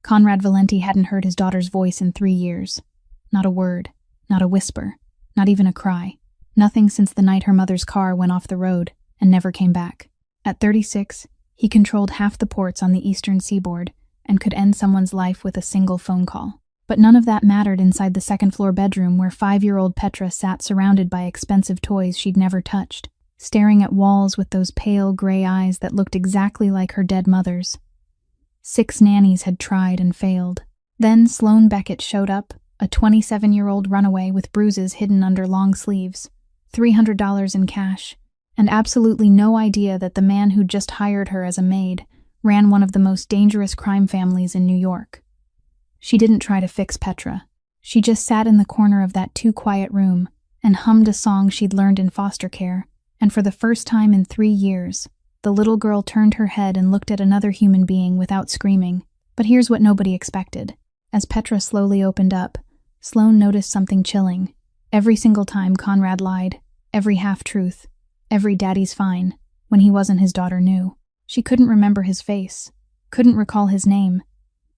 Conrad Valenti hadn't heard his daughter's voice in 3 years. Not a word, not a whisper, not even a cry. Nothing since the night her mother's car went off the road and never came back. At 36, he controlled half the ports on the eastern seaboard and could end someone's life with a single phone call. But none of that mattered inside the second-floor bedroom where 5-year-old Petra sat surrounded by expensive toys she'd never touched, staring at walls with those pale gray eyes that looked exactly like her dead mother's. 6 nannies had tried and failed. Then Sloane Beckett showed up, a 27-year-old runaway with bruises hidden under long sleeves, $300 in cash, and absolutely no idea that the man who'd just hired her as a maid ran one of the most dangerous crime families in New York. She didn't try to fix Petra. She just sat in the corner of that too-quiet room and hummed a song she'd learned in foster care, and for the first time in 3 years, the little girl turned her head and looked at another human being without screaming. But here's what nobody expected. As Petra slowly opened up, Sloane noticed something chilling. Every single time Conrad lied, every half-truth, every daddy's fine, when he wasn't his daughter knew. She couldn't remember his face, couldn't recall his name,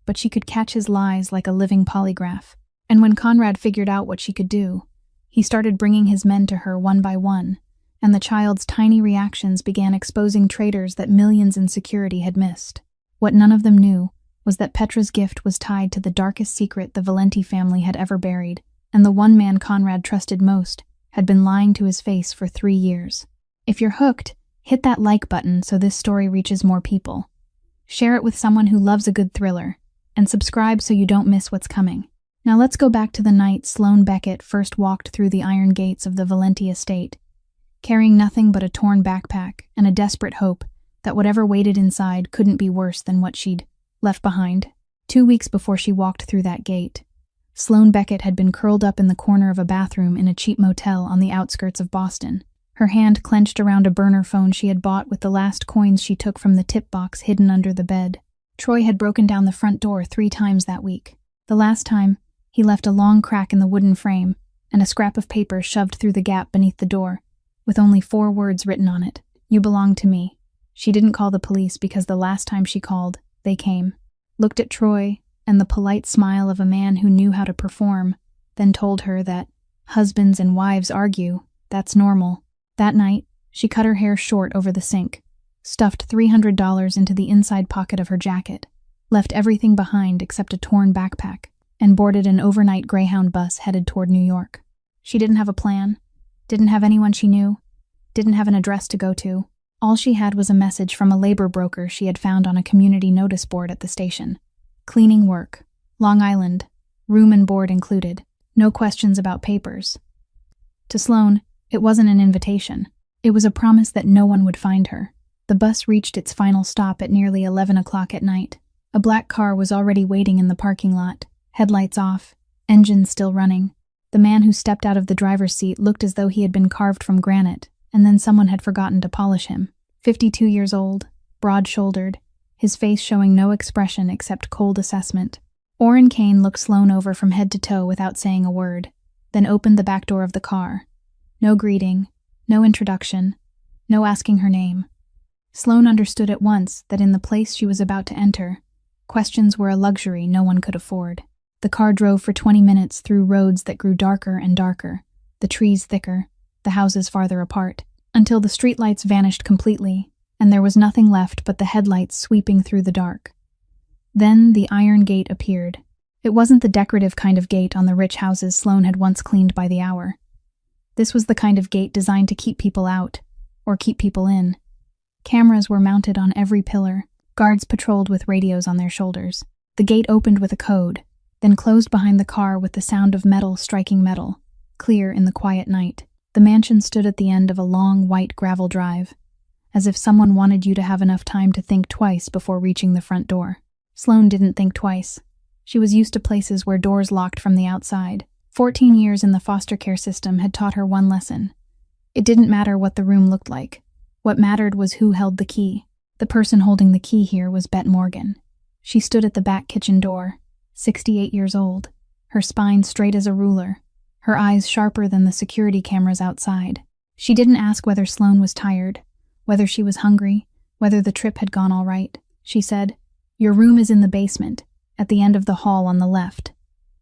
but she could catch his lies like a living polygraph. And when Conrad figured out what she could do, he started bringing his men to her one by one, and the child's tiny reactions began exposing traitors that millions in security had missed. What none of them knew was that Petra's gift was tied to the darkest secret the Valenti family had ever buried, and the one man Conrad trusted most had been lying to his face for 3 years. If you're hooked, hit that like button so this story reaches more people. Share it with someone who loves a good thriller, and subscribe so you don't miss what's coming. Now let's go back to the night Sloane Beckett first walked through the iron gates of the Valenti estate, carrying nothing but a torn backpack and a desperate hope that whatever waited inside couldn't be worse than what she'd left behind. 2 weeks before she walked through that gate, Sloane Beckett had been curled up in the corner of a bathroom in a cheap motel on the outskirts of Boston, her hand clenched around a burner phone she had bought with the last coins she took from the tip box hidden under the bed. Troy had broken down the front door 3 times that week. The last time, he left a long crack in the wooden frame and a scrap of paper shoved through the gap beneath the door, with only 4 words written on it. You belong to me. She didn't call the police because the last time she called, they came. Looked at Troy and the polite smile of a man who knew how to perform, then told her that husbands and wives argue, that's normal. That night, she cut her hair short over the sink, stuffed $300 into the inside pocket of her jacket, left everything behind except a torn backpack, and boarded an overnight Greyhound bus headed toward New York. She didn't have a plan, didn't have anyone she knew, didn't have an address to go to. All she had was a message from a labor broker she had found on a community notice board at the station. Cleaning work, Long Island, room and board included, no questions about papers. To Sloane, it wasn't an invitation. It was a promise that no one would find her. The bus reached its final stop at nearly 11 o'clock at night. A black car was already waiting in the parking lot, headlights off, engine still running. The man who stepped out of the driver's seat looked as though he had been carved from granite, and then someone had forgotten to polish him. 52 years old, broad-shouldered, his face showing no expression except cold assessment. Orrin Kane looked Sloane over from head to toe without saying a word, then opened the back door of the car. No greeting, no introduction, no asking her name. Sloane understood at once that in the place she was about to enter, questions were a luxury no one could afford. The car drove for 20 minutes through roads that grew darker and darker, the trees thicker, the houses farther apart, until the streetlights vanished completely, and there was nothing left but the headlights sweeping through the dark. Then the iron gate appeared. It wasn't the decorative kind of gate on the rich houses Sloane had once cleaned by the hour. This was the kind of gate designed to keep people out, or keep people in. Cameras were mounted on every pillar, guards patrolled with radios on their shoulders. The gate opened with a code, then closed behind the car with the sound of metal striking metal, clear in the quiet night. The mansion stood at the end of a long white gravel drive, as if someone wanted you to have enough time to think twice before reaching the front door. Sloane didn't think twice. She was used to places where doors locked from the outside. 14 years in the foster care system had taught her one lesson. It didn't matter what the room looked like. What mattered was who held the key. The person holding the key here was Bet Morgan. She stood at the back kitchen door, 68 years old, her spine straight as a ruler, her eyes sharper than the security cameras outside. She didn't ask whether Sloane was tired, whether she was hungry, whether the trip had gone all right. She said, "Your room is in the basement, at the end of the hall on the left.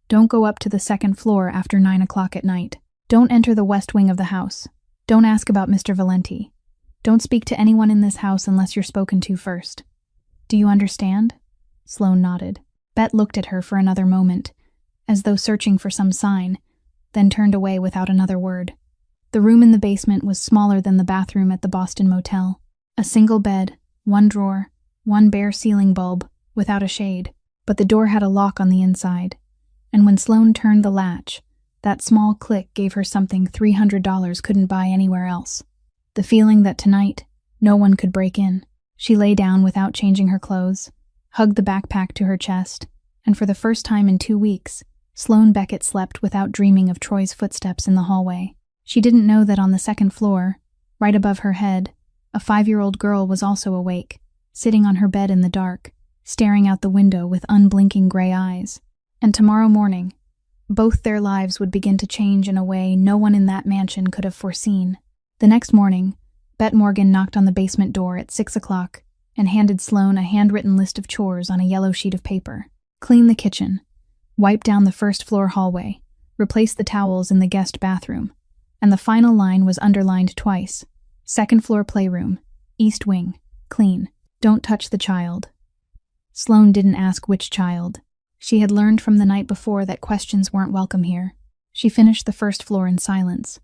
Don't go up to the second floor after 9 o'clock at night. Don't enter the west wing of the house. Don't ask about Mr. Valenti. Don't speak to anyone in this house unless you're spoken to first. Do you understand? Sloane nodded. Bet looked at her for another moment, as though searching for some sign, then turned away without another word. The room in the basement was smaller than the bathroom at the Boston Motel. A single bed, one drawer, one bare ceiling bulb, without a shade, but the door had a lock on the inside, and when Sloane turned the latch, that small click gave her something $300 couldn't buy anywhere else. The feeling that tonight, no one could break in. She lay down without changing her clothes, hugged the backpack to her chest, and for the first time in 2 weeks, Sloane Beckett slept without dreaming of Troy's footsteps in the hallway. She didn't know that on the second floor, right above her head, a 5-year-old girl was also awake, sitting on her bed in the dark, staring out the window with unblinking gray eyes. And tomorrow morning, both their lives would begin to change in a way no one in that mansion could have foreseen. The next morning, Bet Morgan knocked on the basement door at 6 o'clock and handed Sloane a handwritten list of chores on a yellow sheet of paper. Clean the kitchen, wipe down the first floor hallway, replace the towels in the guest bathroom, and the final line was underlined twice. Second floor playroom, east wing, clean. Don't touch the child. Sloane didn't ask which child. She had learned from the night before that questions weren't welcome here. She finished the first floor in silence,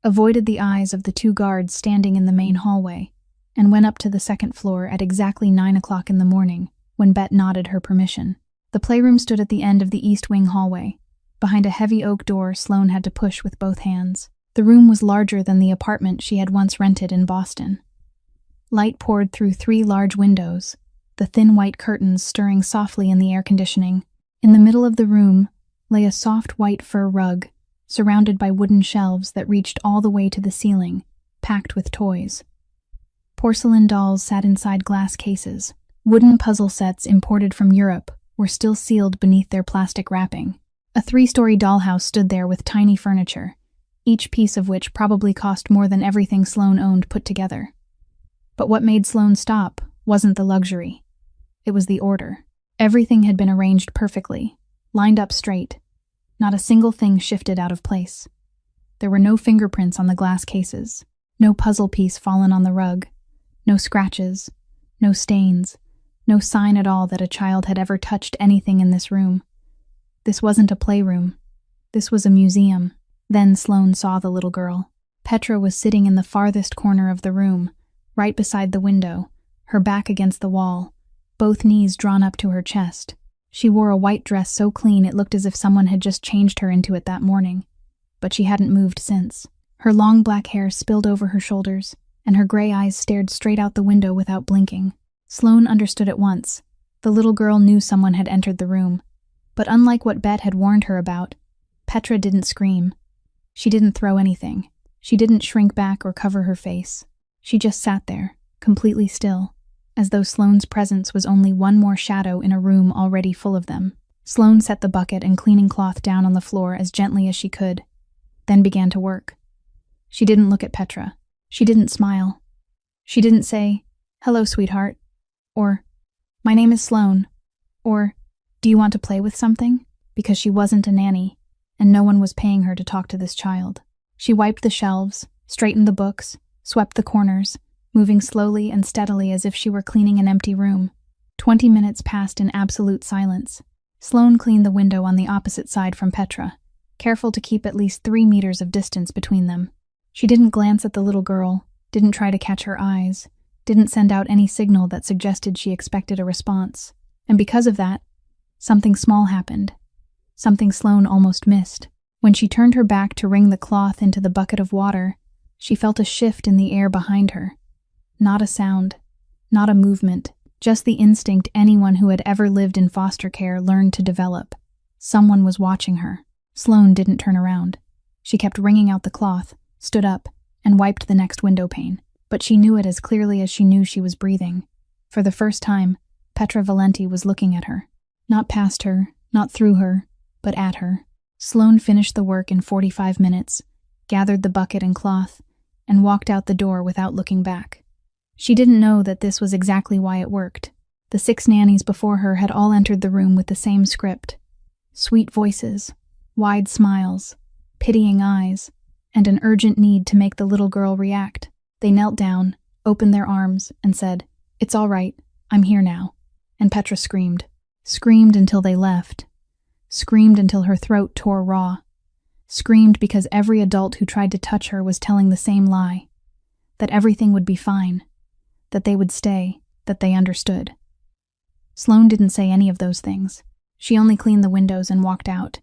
avoided the eyes of the 2 guards standing in the main hallway, and went up to the second floor at exactly 9 o'clock in the morning, when Bet nodded her permission. The playroom stood at the end of the east wing hallway, behind a heavy oak door Sloane had to push with both hands. The room was larger than the apartment she had once rented in Boston. Light poured through 3 large windows, the thin white curtains stirring softly in the air conditioning. In the middle of the room lay a soft white fur rug, surrounded by wooden shelves that reached all the way to the ceiling, packed with toys. Porcelain dolls sat inside glass cases. Wooden puzzle sets imported from Europe were still sealed beneath their plastic wrapping. A 3-story dollhouse stood there with tiny furniture, each piece of which probably cost more than everything Sloane owned put together. But what made Sloane stop wasn't the luxury. It was the order. Everything had been arranged perfectly, lined up straight. Not a single thing shifted out of place. There were no fingerprints on the glass cases, no puzzle piece fallen on the rug, no scratches, no stains, no sign at all that a child had ever touched anything in this room. This wasn't a playroom. This was a museum. Then Sloane saw the little girl. Petra was sitting in the farthest corner of the room, right beside the window, her back against the wall, both knees drawn up to her chest. She wore a white dress so clean it looked as if someone had just changed her into it that morning, but she hadn't moved since. Her long black hair spilled over her shoulders, and her gray eyes stared straight out the window without blinking. Sloane understood at once. The little girl knew someone had entered the room, but unlike what Bet had warned her about, Petra didn't scream. She didn't throw anything. She didn't shrink back or cover her face. She just sat there, completely still, as though Sloane's presence was only one more shadow in a room already full of them. Sloane set the bucket and cleaning cloth down on the floor as gently as she could, then began to work. She didn't look at Petra. She didn't smile. She didn't say, "Hello, sweetheart," or, "My name is Sloane," or, "Do you want to play with something?" Because she wasn't a nanny, and no one was paying her to talk to this child. She wiped the shelves, straightened the books, swept the corners, moving slowly and steadily as if she were cleaning an empty room. 20 minutes passed in absolute silence. Sloane cleaned the window on the opposite side from Petra, careful to keep at least 3 meters of distance between them. She didn't glance at the little girl, didn't try to catch her eyes, didn't send out any signal that suggested she expected a response. And because of that, something small happened. Something Sloane almost missed. When she turned her back to wring the cloth into the bucket of water, she felt a shift in the air behind her. Not a sound, not a movement, just the instinct anyone who had ever lived in foster care learned to develop. Someone was watching her. Sloane didn't turn around. She kept wringing out the cloth, stood up, and wiped the next window pane. But she knew it as clearly as she knew she was breathing. For the first time, Petra Valenti was looking at her. Not past her, not through her, but at her. Sloane finished the work in 45 minutes, gathered the bucket and cloth, and walked out the door without looking back. She didn't know that this was exactly why it worked. The 6 nannies before her had all entered the room with the same script. Sweet voices, wide smiles, pitying eyes, and an urgent need to make the little girl react. They knelt down, opened their arms, and said, "It's all right, I'm here now." And Petra screamed. Screamed until they left. Screamed until her throat tore raw. Screamed because every adult who tried to touch her was telling the same lie. That everything would be fine. That they would stay. That they understood. Sloane didn't say any of those things. She only cleaned the windows and walked out.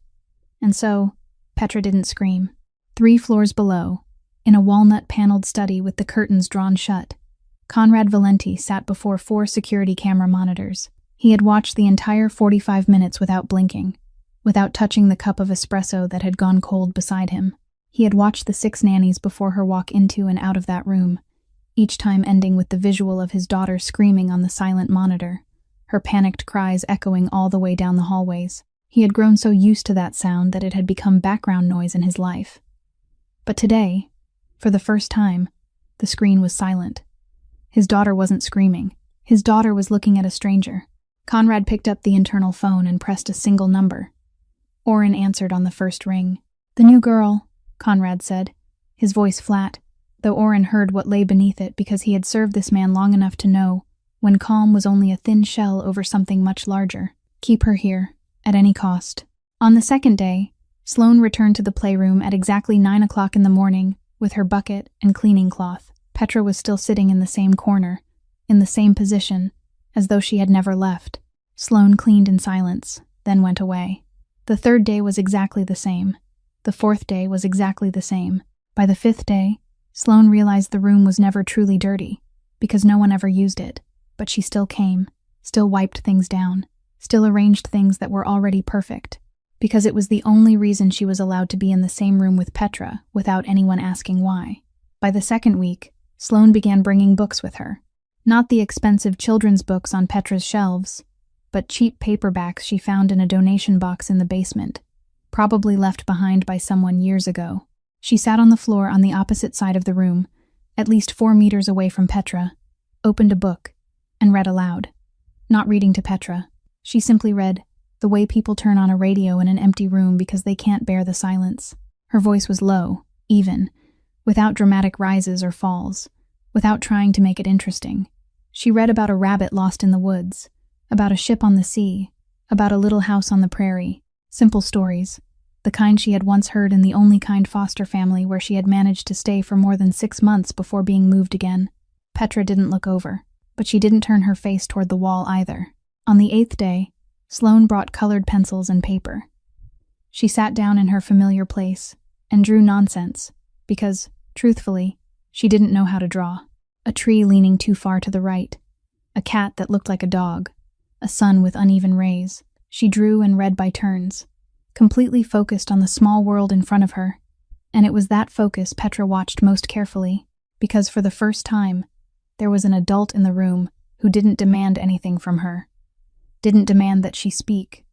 And so, Petra didn't scream. 3 floors below, in a walnut-paneled study with the curtains drawn shut, Conrad Valenti sat before 4 security camera monitors. He had watched the entire 45 minutes without blinking, without touching the cup of espresso that had gone cold beside him. He had watched the 6 nannies before her walk into and out of that room, each time ending with the visual of his daughter screaming on the silent monitor, her panicked cries echoing all the way down the hallways. He had grown so used to that sound that it had become background noise in his life. But today, for the first time, the screen was silent. His daughter wasn't screaming. His daughter was looking at a stranger. Conrad picked up the internal phone and pressed a single number. Oren answered on the first ring. "The new girl," Conrad said, his voice flat, though Oren heard what lay beneath it because he had served this man long enough to know when calm was only a thin shell over something much larger. "Keep her here, at any cost." On the second day, Sloane returned to the playroom at exactly 9 o'clock in the morning with her bucket and cleaning cloth. Petra was still sitting in the same corner, in the same position, as though she had never left. Sloane cleaned in silence, then went away. The 3rd day was exactly the same. The 4th day was exactly the same. By the 5th day, Sloane realized the room was never truly dirty, because no one ever used it, but she still came, still wiped things down, still arranged things that were already perfect, because it was the only reason she was allowed to be in the same room with Petra without anyone asking why. By the 2nd week, Sloane began bringing books with her. Not the expensive children's books on Petra's shelves, but cheap paperbacks she found in a donation box in the basement, probably left behind by someone years ago. She sat on the floor on the opposite side of the room, at least 4 meters away from Petra, opened a book, and read aloud. Not reading to Petra. She simply read the way people turn on a radio in an empty room because they can't bear the silence. Her voice was low, even, without dramatic rises or falls, without trying to make it interesting. She read about a rabbit lost in the woods, about a ship on the sea, about a little house on the prairie. Simple stories, the kind she had once heard in the only kind foster family where she had managed to stay for more than 6 months before being moved again. Petra didn't look over, but she didn't turn her face toward the wall either. On the 8th day, Sloane brought colored pencils and paper. She sat down in her familiar place and drew nonsense because, truthfully, she didn't know how to draw. A tree leaning too far to the right, a cat that looked like a dog, a sun with uneven rays. She drew and read by turns, completely focused on the small world in front of her, and it was that focus Petra watched most carefully, because for the first time, there was an adult in the room who didn't demand anything from her. Didn't demand that she speak,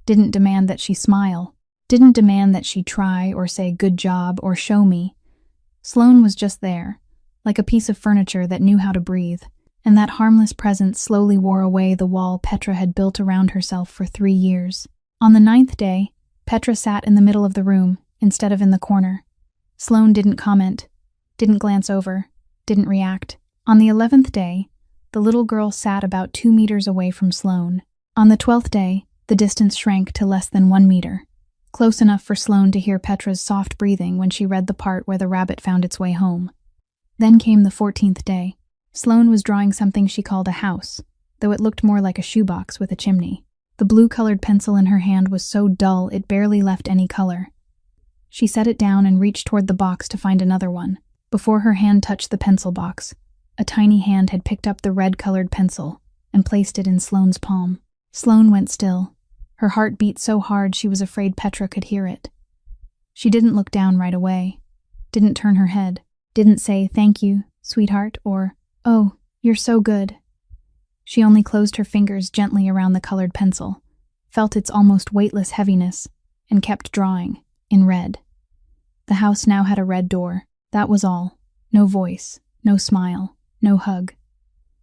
didn't demand that she smile, didn't demand that she try or say good job or show me. Sloane was just there, like a piece of furniture that knew how to breathe, and that harmless presence slowly wore away the wall Petra had built around herself for 3 years. On the 9th day, Petra sat in the middle of the room instead of in the corner. Sloane didn't comment, didn't glance over, didn't react. On the 11th day, the little girl sat about 2 meters away from Sloane. On the 12th day, the distance shrank to less than 1 meter, close enough for Sloane to hear Petra's soft breathing when she read the part where the rabbit found its way home. Then came the 14th day. Sloane was drawing something she called a house, though it looked more like a shoebox with a chimney. The blue-colored pencil in her hand was so dull it barely left any color. She set it down and reached toward the box to find another one. Before her hand touched the pencil box, a tiny hand had picked up the red-colored pencil and placed it in Sloane's palm. Sloane went still. Her heart beat so hard she was afraid Petra could hear it. She didn't look down right away, didn't turn her head, didn't say, "Thank you, sweetheart," or, "Oh, you're so good." She only closed her fingers gently around the colored pencil, felt its almost weightless heaviness, and kept drawing, in red. The house now had a red door. That was all. No voice, no smile, no hug.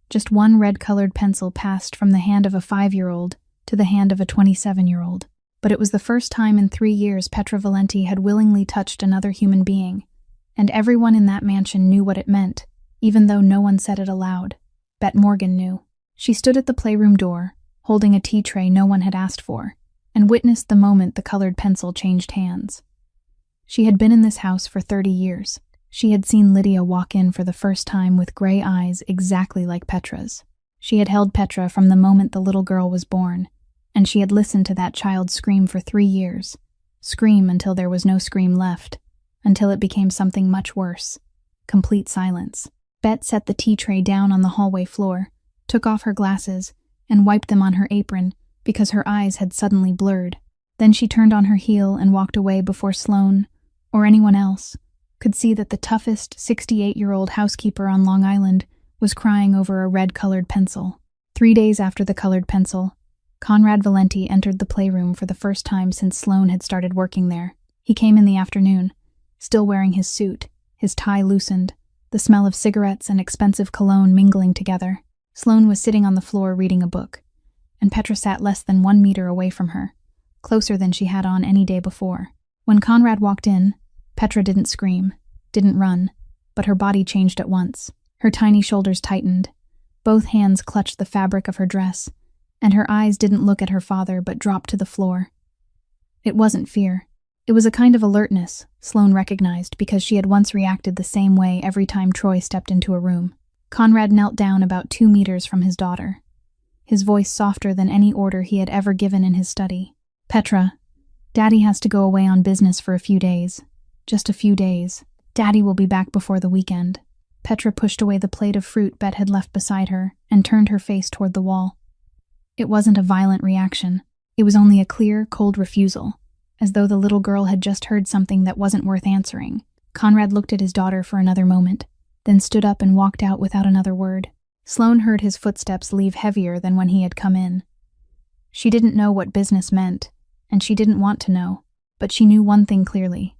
Just one red-colored pencil passed from the hand of a 5-year-old to the hand of a 27-year-old. But it was the first time in 3 years Petra Valenti had willingly touched another human being, and everyone in that mansion knew what it meant, even though no one said it aloud. Bet Morgan knew. She stood at the playroom door, holding a tea tray no one had asked for, and witnessed the moment the colored pencil changed hands. She had been in this house for 30 years. She had seen Lydia walk in for the first time with gray eyes exactly like Petra's. She had held Petra from the moment the little girl was born, and she had listened to that child scream for 3 years. Scream until there was no scream left, until it became something much worse. Complete silence. Bet set the tea tray down on the hallway floor, took off her glasses, and wiped them on her apron because her eyes had suddenly blurred. Then she turned on her heel and walked away before Sloane, or anyone else, could see that the toughest 68-year-old housekeeper on Long Island was crying over a red-colored pencil. 3 days after the colored pencil, Conrad Valenti entered the playroom for the first time since Sloane had started working there. He came in the afternoon, still wearing his suit, his tie loosened, the smell of cigarettes and expensive cologne mingling together. Sloane was sitting on the floor reading a book, and Petra sat less than 1 meter away from her, closer than she had on any day before. When Conrad walked in, Petra didn't scream, didn't run, but her body changed at once. Her tiny shoulders tightened, both hands clutched the fabric of her dress, and her eyes didn't look at her father but dropped to the floor. It wasn't fear. It was a kind of alertness, Sloane recognized, because she had once reacted the same way every time Troy stepped into a room. Conrad knelt down about 2 meters from his daughter, his voice softer than any order he had ever given in his study. "Petra, Daddy has to go away on business for a few days. Just a few days. Daddy will be back before the weekend." Petra pushed away the plate of fruit Bet had left beside her and turned her face toward the wall. It wasn't a violent reaction. It was only a clear, cold refusal, as though the little girl had just heard something that wasn't worth answering. Conrad looked at his daughter for another moment, then stood up and walked out without another word. Sloane heard his footsteps leave heavier than when he had come in. She didn't know what business meant, and she didn't want to know, but she knew one thing clearly.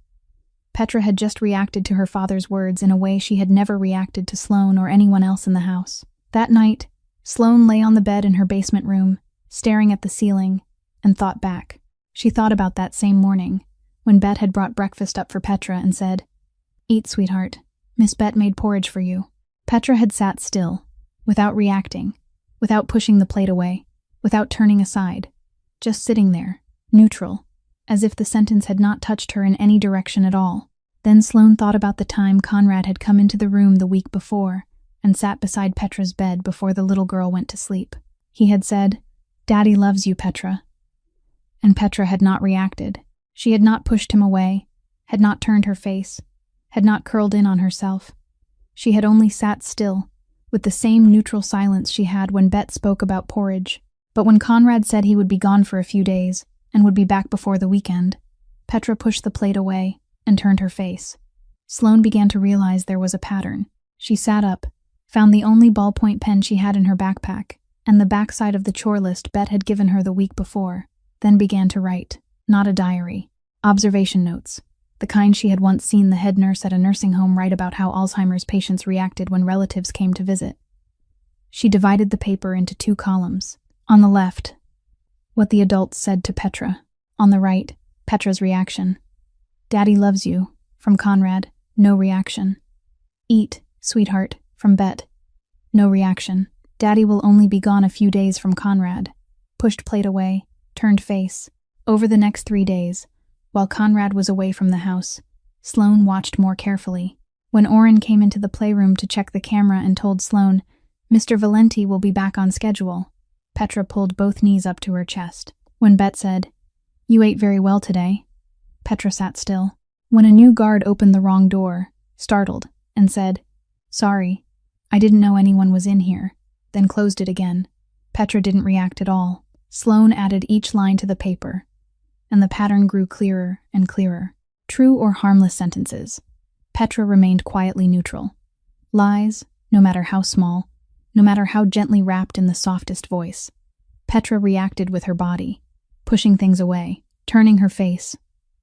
Petra had just reacted to her father's words in a way she had never reacted to Sloane or anyone else in the house. That night, Sloane lay on the bed in her basement room, staring at the ceiling, and thought back. She thought about that same morning, when Bet had brought breakfast up for Petra and said, "Eat, sweetheart. Miss Bet made porridge for you." Petra had sat still, without reacting, without pushing the plate away, without turning aside, just sitting there, neutral, as if the sentence had not touched her in any direction at all. Then Sloane thought about the time Conrad had come into the room the week before and sat beside Petra's bed before the little girl went to sleep. He had said, "Daddy loves you, Petra." And Petra had not reacted. She had not pushed him away, had not turned her face, had not curled in on herself. She had only sat still, with the same neutral silence she had when Bet spoke about porridge. But when Conrad said he would be gone for a few days, and would be back before the weekend, Petra pushed the plate away and turned her face. Sloane began to realize there was a pattern. She sat up, found the only ballpoint pen she had in her backpack, and the backside of the chore list Bet had given her the week before, then began to write, not a diary, observation notes, the kind she had once seen the head nurse at a nursing home write about how Alzheimer's patients reacted when relatives came to visit. She divided the paper into 2 columns. On the left, what the adults said to Petra. On the right, Petra's reaction. "Daddy loves you," from Conrad, no reaction. "Eat, sweetheart," from Bet, no reaction. "Daddy will only be gone a few days," from Conrad. Pushed plate away, turned face. Over the next 3 days, while Conrad was away from the house, Sloane watched more carefully. When Orrin came into the playroom to check the camera and told Sloane, "Mr. Valenti will be back on schedule," Petra pulled both knees up to her chest. When Bet said, "You ate very well today," Petra sat still. When a new guard opened the wrong door, startled, and said, "Sorry, I didn't know anyone was in here," then closed it again, Petra didn't react at all. Sloane added each line to the paper, and the pattern grew clearer and clearer. True or harmless sentences. Petra remained quietly neutral. Lies, no matter how small, no matter how gently wrapped in the softest voice. Petra reacted with her body, pushing things away, turning her face,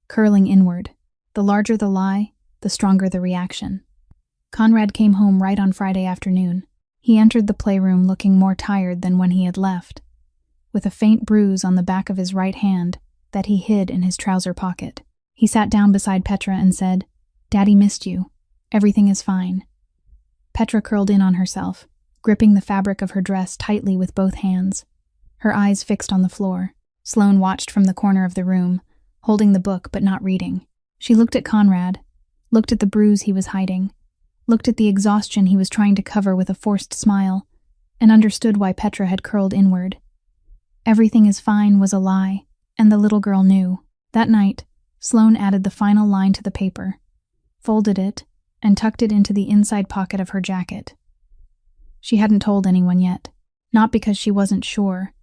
curling inward. The larger the lie, the stronger the reaction. Conrad came home right on Friday afternoon. He entered the playroom looking more tired than when he had left, with a faint bruise on the back of his right hand that he hid in his trouser pocket. He sat down beside Petra and said, "Daddy missed you. Everything is fine." Petra curled in on herself, gripping the fabric of her dress tightly with both hands, her eyes fixed on the floor. Sloane watched from the corner of the room, holding the book but not reading. She looked at Conrad, looked at the bruise he was hiding, looked at the exhaustion he was trying to cover with a forced smile, and understood why Petra had curled inward. Everything is fine was a lie, and the little girl knew. That night, Sloane added the final line to the paper, folded it, and tucked it into the inside pocket of her jacket. She hadn't told anyone yet, not because she wasn't sure,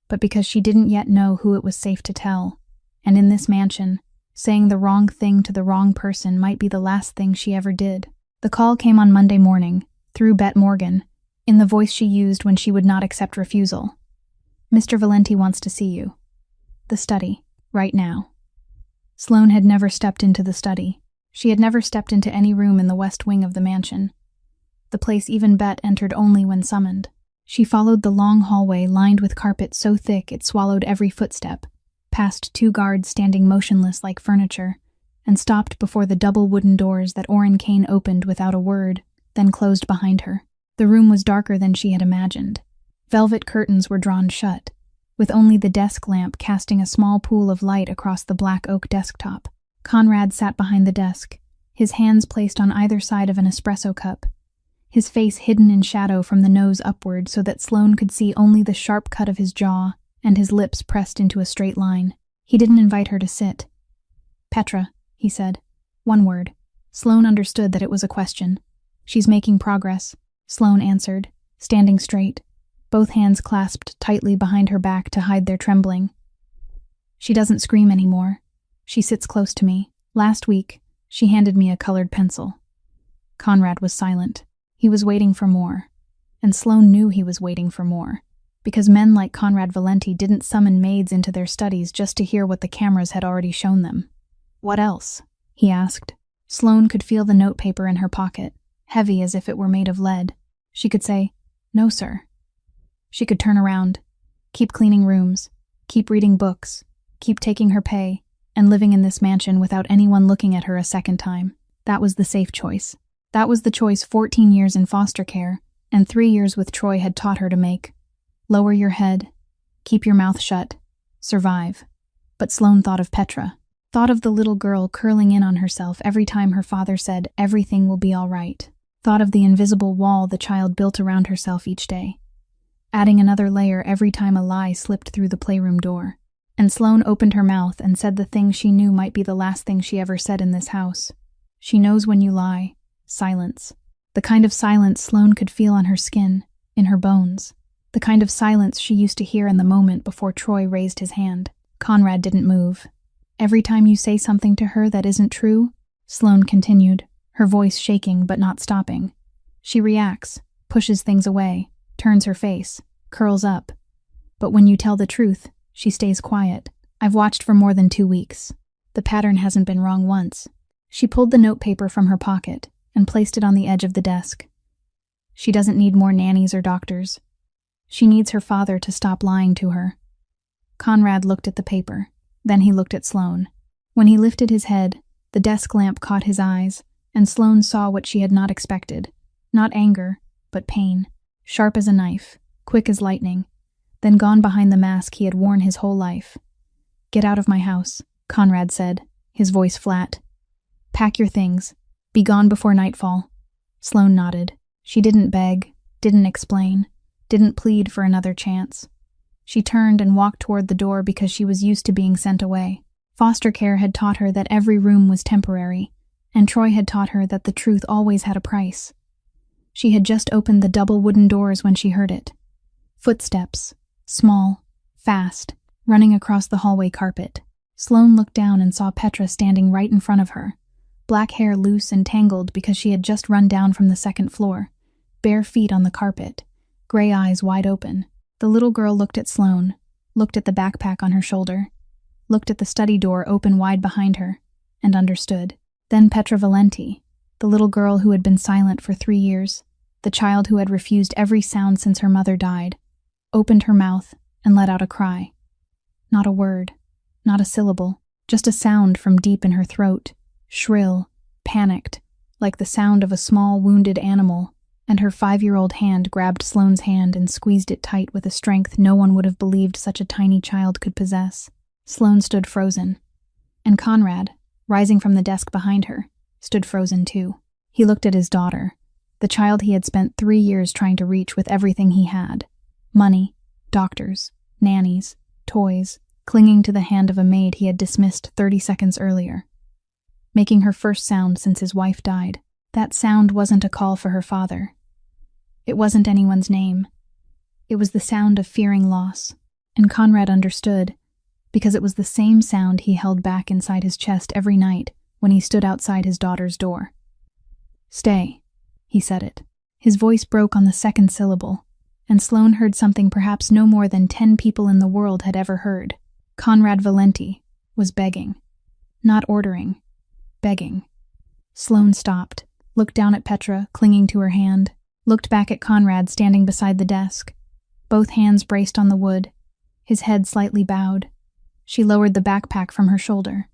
but because she didn't yet know who it was safe to tell, and in this mansion, saying the wrong thing to the wrong person might be the last thing she ever did. The call came on Monday morning, through Bet Morgan, in the voice she used when she would not accept refusal. "Mr. Valenti wants to see you. The study, right now." Sloane had never stepped into the study. She had never stepped into any room in the west wing of the mansion. The place even Bet entered only when summoned. She followed the long hallway lined with carpet so thick it swallowed every footstep, past 2 guards standing motionless like furniture, and stopped before the double wooden doors that Orrin Kane opened without a word, then closed behind her. The room was darker than she had imagined. Velvet curtains were drawn shut, with only the desk lamp casting a small pool of light across the black oak desktop. Conrad sat behind the desk, his hands placed on either side of an espresso cup, his face hidden in shadow from the nose upward so that Sloane could see only the sharp cut of his jaw and his lips pressed into a straight line. He didn't invite her to sit. "Petra," he said. One word. Sloane understood that it was a question. "She's making progress," Sloane answered, standing straight, both hands clasped tightly behind her back to hide their trembling. "She doesn't scream anymore. She sits close to me. Last week, she handed me a colored pencil." Conrad was silent. He was waiting for more. And Sloane knew he was waiting for more, because men like Conrad Valenti didn't summon maids into their studies just to hear what the cameras had already shown them. "What else?" he asked. Sloane could feel the notepaper in her pocket, heavy as if it were made of lead. She could say, "No, sir." She could turn around, keep cleaning rooms, keep reading books, keep taking her pay, and living in this mansion without anyone looking at her a second time. That was the safe choice. That was the choice 14 years in foster care and 3 years with Troy had taught her to make. Lower your head, keep your mouth shut, survive. But Sloane thought of Petra, thought of the little girl curling in on herself every time her father said everything will be all right, thought of the invisible wall the child built around herself each day, adding another layer every time a lie slipped through the playroom door. And Sloane opened her mouth and said the thing she knew might be the last thing she ever said in this house. "She knows when you lie." Silence. The kind of silence Sloane could feel on her skin, in her bones. The kind of silence she used to hear in the moment before Troy raised his hand. Conrad didn't move. "Every time you say something to her that isn't true," Sloane continued, her voice shaking but not stopping, "she reacts, pushes things away, turns her face, curls up. But when you tell the truth, she stays quiet. I've watched for more than 2 weeks. The pattern hasn't been wrong once." She pulled the notepaper from her pocket and placed it on the edge of the desk. "She doesn't need more nannies or doctors. She needs her father to stop lying to her." Conrad looked at the paper. Then he looked at Sloane. When he lifted his head, the desk lamp caught his eyes, and Sloane saw what she had not expected. Not anger, but pain. Sharp as a knife, quick as lightning, then gone behind the mask he had worn his whole life. "Get out of my house," Conrad said, his voice flat. "Pack your things. Be gone before nightfall." Sloane nodded. She didn't beg, didn't explain, didn't plead for another chance. She turned and walked toward the door because she was used to being sent away. Foster care had taught her that every room was temporary, and Troy had taught her that the truth always had a price. She had just opened the double wooden doors when she heard it. Footsteps, small, fast, running across the hallway carpet. Sloane looked down and saw Petra standing right in front of her, black hair loose and tangled because she had just run down from the second floor, bare feet on the carpet, gray eyes wide open. The little girl looked at Sloane, looked at the backpack on her shoulder, looked at the study door open wide behind her, and understood. Then Petra Valenti, the little girl who had been silent for 3 years, the child who had refused every sound since her mother died, opened her mouth and let out a cry. Not a word, not a syllable, just a sound from deep in her throat, shrill, panicked, like the sound of a small wounded animal, and her 5-year-old hand grabbed Sloane's hand and squeezed it tight with a strength no one would have believed such a tiny child could possess. Sloane stood frozen, and Conrad, rising from the desk behind her, stood frozen too. He looked at his daughter, the child he had spent 3 years trying to reach with everything he had: money, doctors, nannies, toys, clinging to the hand of a maid he had dismissed 30 seconds earlier. Making her first sound since his wife died. That sound wasn't a call for her father. It wasn't anyone's name. It was the sound of fearing loss, and Conrad understood, because it was the same sound he held back inside his chest every night when he stood outside his daughter's door. "Stay," he said it. His voice broke on the second syllable, and Sloane heard something perhaps no more than 10 people in the world had ever heard. Conrad Valenti was begging. Not ordering. Begging. Sloane stopped, looked down at Petra, clinging to her hand, looked back at Conrad standing beside the desk, both hands braced on the wood, his head slightly bowed. She lowered the backpack from her shoulder.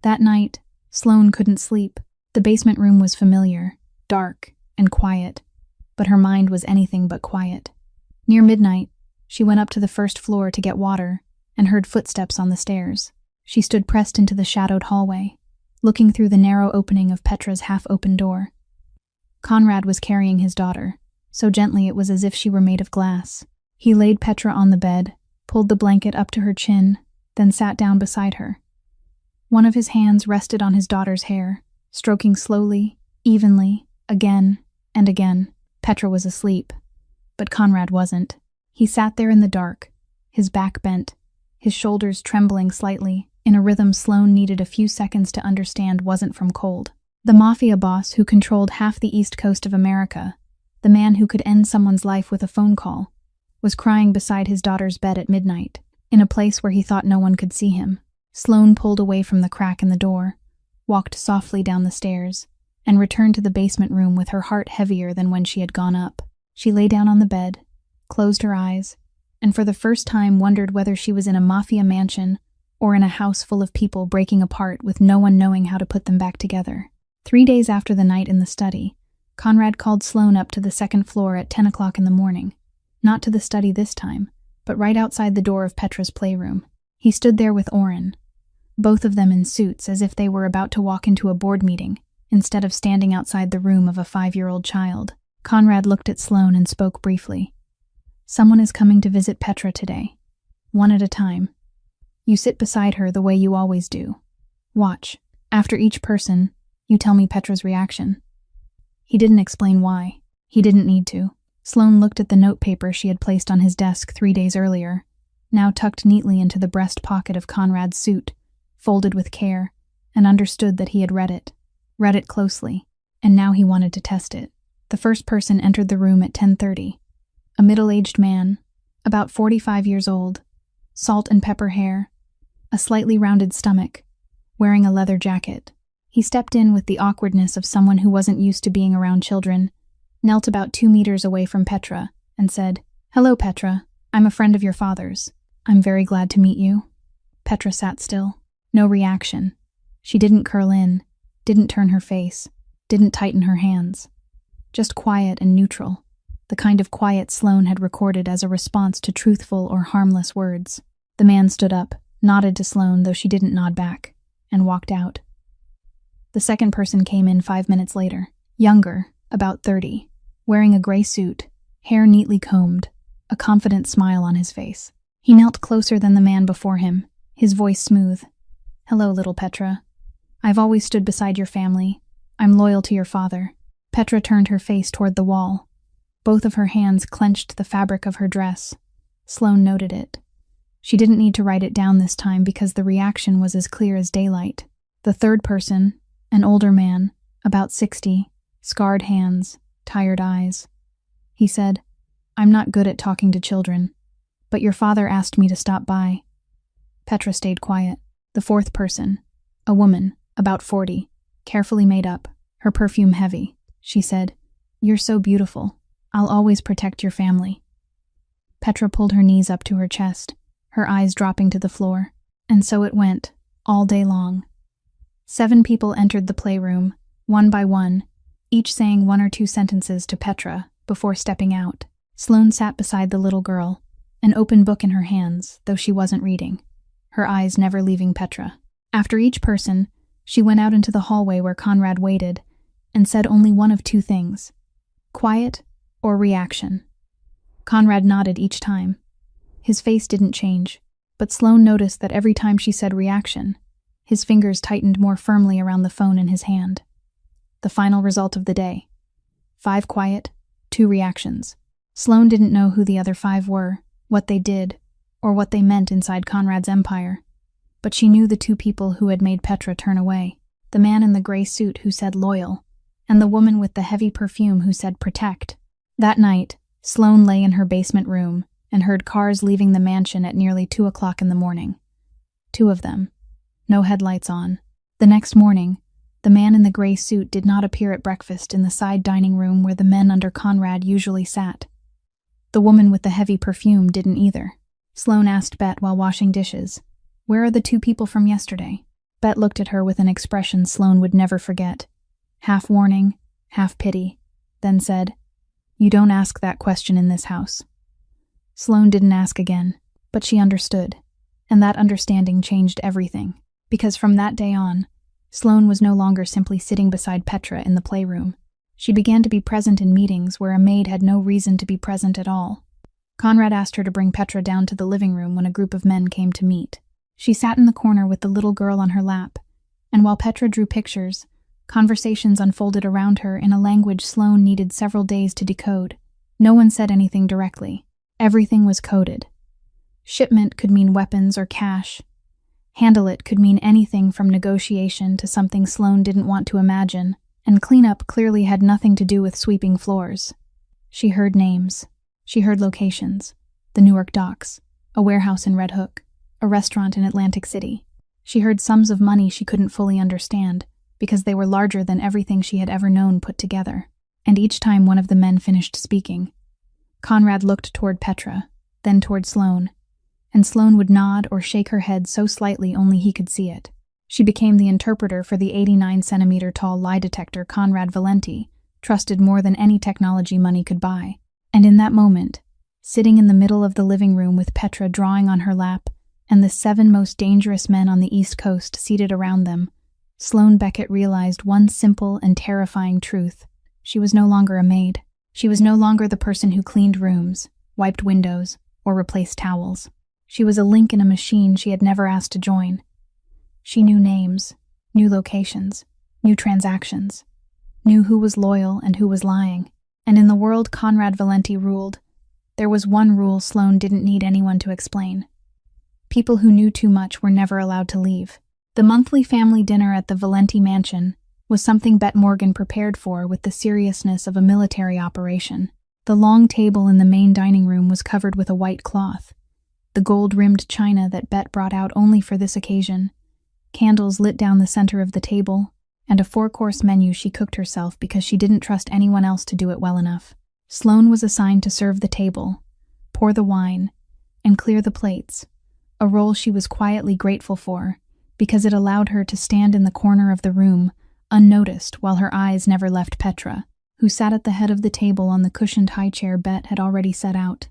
That night, Sloane couldn't sleep. The basement room was familiar, dark, and quiet, but her mind was anything but quiet. Near midnight, she went up to the first floor to get water and heard footsteps on the stairs. She stood pressed into the shadowed hallway, looking through the narrow opening of Petra's half-open door. Conrad was carrying his daughter, so gently it was as if she were made of glass. He laid Petra on the bed, pulled the blanket up to her chin, then sat down beside her. One of his hands rested on his daughter's hair, stroking slowly, evenly, again and again. Petra was asleep, but Conrad wasn't. He sat there in the dark, his back bent, his shoulders trembling slightly, in a rhythm Sloane needed a few seconds to understand wasn't from cold. The Mafia boss who controlled half the east coast of America, the man who could end someone's life with a phone call, was crying beside his daughter's bed at midnight, in a place where he thought no one could see him. Sloane pulled away from the crack in the door, walked softly down the stairs, and returned to the basement room with her heart heavier than when she had gone up. She lay down on the bed, closed her eyes, and for the first time wondered whether she was in a Mafia mansion or in a house full of people breaking apart with no one knowing how to put them back together. 3 days after the night in the study, Conrad called Sloane up to the second floor at 10 o'clock in the morning. Not to the study this time, but right outside the door of Petra's playroom. He stood there with Oren, both of them in suits as if they were about to walk into a board meeting, instead of standing outside the room of a 5-year-old child. Conrad looked at Sloane and spoke briefly. "Someone is coming to visit Petra today. One at a time. You sit beside her the way you always do. Watch. After each person, you tell me Petra's reaction." He didn't explain why. He didn't need to. Sloane looked at the notepaper she had placed on his desk 3 days earlier, now tucked neatly into the breast pocket of Conrad's suit, folded with care, and understood that he had read it closely, and now he wanted to test it. The first person entered the room at 10:30. A middle-aged man, about 45 years old, salt and pepper hair, a slightly rounded stomach, wearing a leather jacket. He stepped in with the awkwardness of someone who wasn't used to being around children, knelt about 2 meters away from Petra, and said, "Hello, Petra. I'm a friend of your father's. I'm very glad to meet you." Petra sat still. No reaction. She didn't curl in, didn't turn her face, didn't tighten her hands. Just quiet and neutral, the kind of quiet Sloane had recorded as a response to truthful or harmless words. The man stood up, nodded to Sloane, though she didn't nod back, and walked out. The second person came in 5 minutes later, younger, about 30, wearing a gray suit, hair neatly combed, a confident smile on his face. He knelt closer than the man before him, his voice smooth. "Hello, little Petra. I've always stood beside your family. I'm loyal to your father." Petra turned her face toward the wall. Both of her hands clenched the fabric of her dress. Sloane noted it. She didn't need to write it down this time because the reaction was as clear as daylight. The third person, an older man, about 60, scarred hands, tired eyes. He said, "I'm not good at talking to children, but your father asked me to stop by." Petra stayed quiet. The fourth person, a woman, about 40, carefully made up, her perfume heavy. She said, You're so beautiful. I'll always protect your family." Petra pulled her knees up to her chest, her eyes dropping to the floor. And so it went, all day long. 7 people entered the playroom, one by one, each saying 1 or 2 sentences to Petra before stepping out. Sloane sat beside the little girl, an open book in her hands, though she wasn't reading, her eyes never leaving Petra. After each person, she went out into the hallway where Conrad waited and said only one of 2 things: quiet or reaction. Conrad nodded each time. His face didn't change, but Sloane noticed that every time she said reaction, his fingers tightened more firmly around the phone in his hand. The final result of the day: 5 quiet, 2 reactions. Sloane didn't know who the other 5 were, what they did, or what they meant inside Conrad's empire. But she knew the 2 people who had made Petra turn away: the man in the gray suit who said loyal, and the woman with the heavy perfume who said protect. That night, Sloane lay in her basement room and heard cars leaving the mansion at nearly 2 o'clock in the morning. 2 of them. No headlights on. The next morning, the man in the gray suit did not appear at breakfast in the side dining room where the men under Conrad usually sat. The woman with the heavy perfume didn't either. Sloane asked Bet while washing dishes, "Where are the 2 people from yesterday?" Bet looked at her with an expression Sloane would never forget, half warning, half pity, then said, "You don't ask that question in this house." Sloane didn't ask again, but she understood, and that understanding changed everything, because from that day on, Sloane was no longer simply sitting beside Petra in the playroom. She began to be present in meetings where a maid had no reason to be present at all. Conrad asked her to bring Petra down to the living room when a group of men came to meet. She sat in the corner with the little girl on her lap, and while Petra drew pictures, conversations unfolded around her in a language Sloane needed several days to decode. No one said anything directly. Everything was coded. Shipment could mean weapons or cash. Handle it could mean anything from negotiation to something Sloane didn't want to imagine, and cleanup clearly had nothing to do with sweeping floors. She heard names. She heard locations: the Newark docks, a warehouse in Red Hook, a restaurant in Atlantic City. She heard sums of money she couldn't fully understand, because they were larger than everything she had ever known put together. And each time one of the men finished speaking, Conrad looked toward Petra, then toward Sloane, and Sloane would nod or shake her head so slightly only he could see it. She became the interpreter for the 89-centimeter-tall lie detector Conrad Valenti trusted more than any technology money could buy. And in that moment, sitting in the middle of the living room with Petra drawing on her lap and the 7 most dangerous men on the East Coast seated around them, Sloane Beckett realized one simple and terrifying truth. She was no longer a maid. She was no longer the person who cleaned rooms, wiped windows, or replaced towels. She was a link in a machine she had never asked to join. She knew names, knew locations, knew transactions, knew who was loyal and who was lying. And in the world Conrad Valenti ruled, there was one rule Sloane didn't need anyone to explain. People who knew too much were never allowed to leave. The monthly family dinner at the Valenti mansion was something Bet Morgan prepared for with the seriousness of a military operation. The long table in the main dining room was covered with a white cloth, the gold-rimmed china that Bet brought out only for this occasion, candles lit down the center of the table, and a 4-course menu she cooked herself because she didn't trust anyone else to do it well enough. Sloane was assigned to serve the table, pour the wine, and clear the plates, a role she was quietly grateful for because it allowed her to stand in the corner of the room, unnoticed, while her eyes never left Petra, who sat at the head of the table on the cushioned high chair Bet had already set out.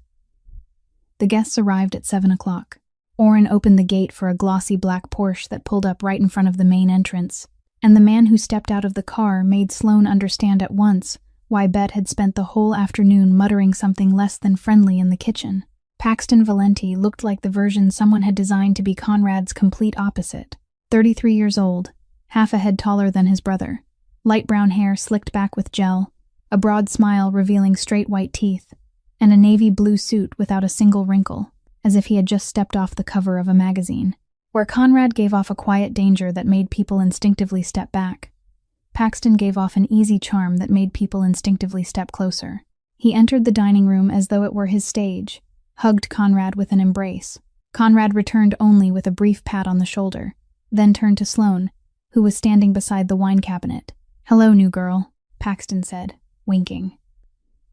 The guests arrived at 7 o'clock. Orrin opened the gate for a glossy black Porsche that pulled up right in front of the main entrance, and the man who stepped out of the car made Sloane understand at once why Bet had spent the whole afternoon muttering something less than friendly in the kitchen. Paxton Valenti looked like the version someone had designed to be Conrad's complete opposite. 33 years old, half a head taller than his brother, light brown hair slicked back with gel, a broad smile revealing straight white teeth, and a navy blue suit without a single wrinkle, as if he had just stepped off the cover of a magazine. Where Conrad gave off a quiet danger that made people instinctively step back, Paxton gave off an easy charm that made people instinctively step closer. He entered the dining room as though it were his stage, hugged Conrad with an embrace. Conrad returned only with a brief pat on the shoulder, then turned to Sloane, who was standing beside the wine cabinet. "Hello, new girl," Paxton said, winking.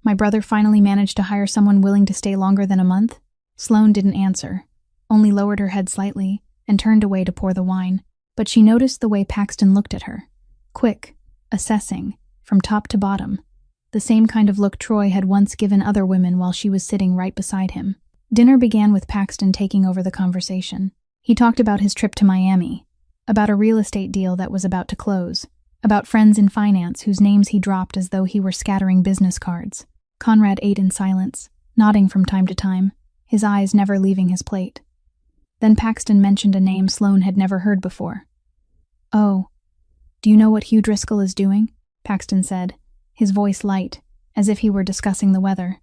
My brother finally managed to hire someone willing to stay longer than a month? Sloane didn't answer, only lowered her head slightly and turned away to pour the wine. But she noticed the way Paxton looked at her. Quick, assessing, from top to bottom. The same kind of look Troy had once given other women while she was sitting right beside him. Dinner began with Paxton taking over the conversation. He talked about his trip to Miami, about a real estate deal that was about to close, about friends in finance whose names he dropped as though he were scattering business cards. Conrad ate in silence, nodding from time to time, his eyes never leaving his plate. Then Paxton mentioned a name Sloane had never heard before. "Oh, do you know what Hugh Driscoll is doing?" Paxton said, his voice light, as if he were discussing the weather.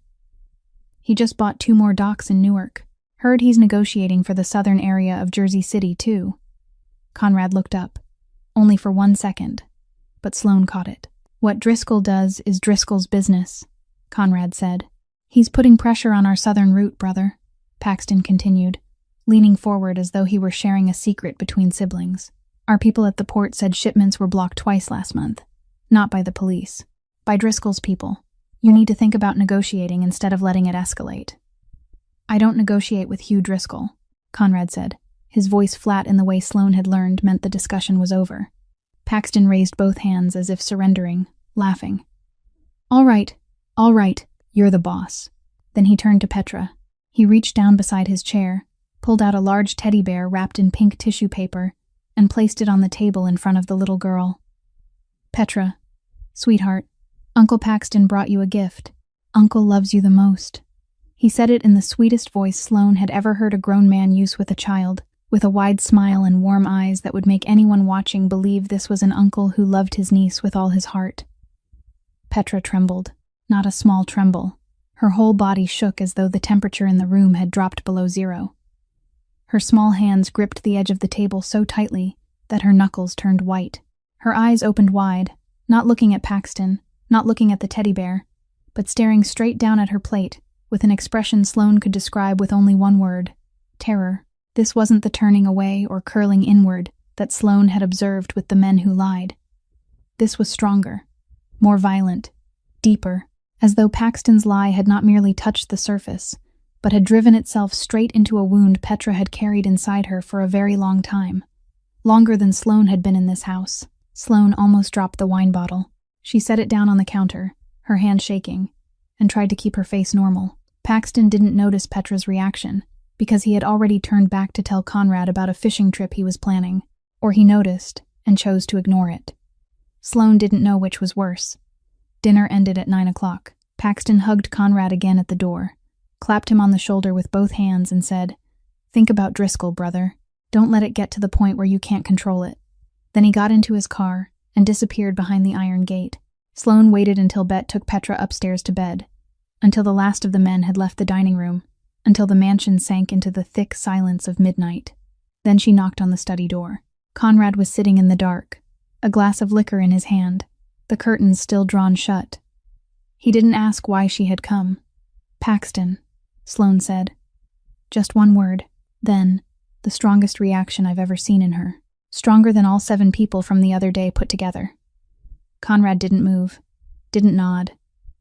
"He just bought 2 more docks in Newark. Heard he's negotiating for the southern area of Jersey City, too." Conrad looked up, only for 1 second, but Sloane caught it. "What Driscoll does is Driscoll's business," Conrad said. "He's putting pressure on our southern route, brother," Paxton continued, leaning forward as though he were sharing a secret between siblings. "Our people at the port said shipments were blocked twice last month. Not by the police. By Driscoll's people. You need to think about negotiating instead of letting it escalate." "I don't negotiate with Hugh Driscoll," Conrad said. His voice flat in the way Sloane had learned meant the discussion was over. Paxton raised both hands as if surrendering, laughing. All right, you're the boss." Then he turned to Petra. He reached down beside his chair, pulled out a large teddy bear wrapped in pink tissue paper, and placed it on the table in front of the little girl. "Petra, sweetheart, Uncle Paxton brought you a gift. Uncle loves you the most." He said it in the sweetest voice Sloane had ever heard a grown man use with a child, with a wide smile and warm eyes that would make anyone watching believe this was an uncle who loved his niece with all his heart. Petra trembled, not a small tremble. Her whole body shook as though the temperature in the room had dropped below 0. Her small hands gripped the edge of the table so tightly that her knuckles turned white. Her eyes opened wide, not looking at Paxton, not looking at the teddy bear, but staring straight down at her plate, with an expression Sloane could describe with only one word: terror. This wasn't the turning away or curling inward that Sloane had observed with the men who lied. This was stronger, more violent, deeper, as though Paxton's lie had not merely touched the surface, but had driven itself straight into a wound Petra had carried inside her for a very long time. Longer than Sloane had been in this house. Sloane almost dropped the wine bottle. She set it down on the counter, her hand shaking, and tried to keep her face normal. Paxton didn't notice Petra's reaction, because he had already turned back to tell Conrad about a fishing trip he was planning, or he noticed and chose to ignore it. Sloane didn't know which was worse. Dinner ended at 9 o'clock. Paxton hugged Conrad again at the door, clapped him on the shoulder with both hands and said, "Think about Driscoll, brother. Don't let it get to the point where you can't control it." Then he got into his car and disappeared behind the iron gate. Sloane waited until Bet took Petra upstairs to bed, until the last of the men had left the dining room, until the mansion sank into the thick silence of midnight. Then she knocked on the study door. Conrad was sitting in the dark, a glass of liquor in his hand, the curtains still drawn shut. He didn't ask why she had come. "Paxton," Sloane said. Just one word. Then, the strongest reaction I've ever seen in her. Stronger than all 7 people from the other day put together. Conrad didn't move, didn't nod,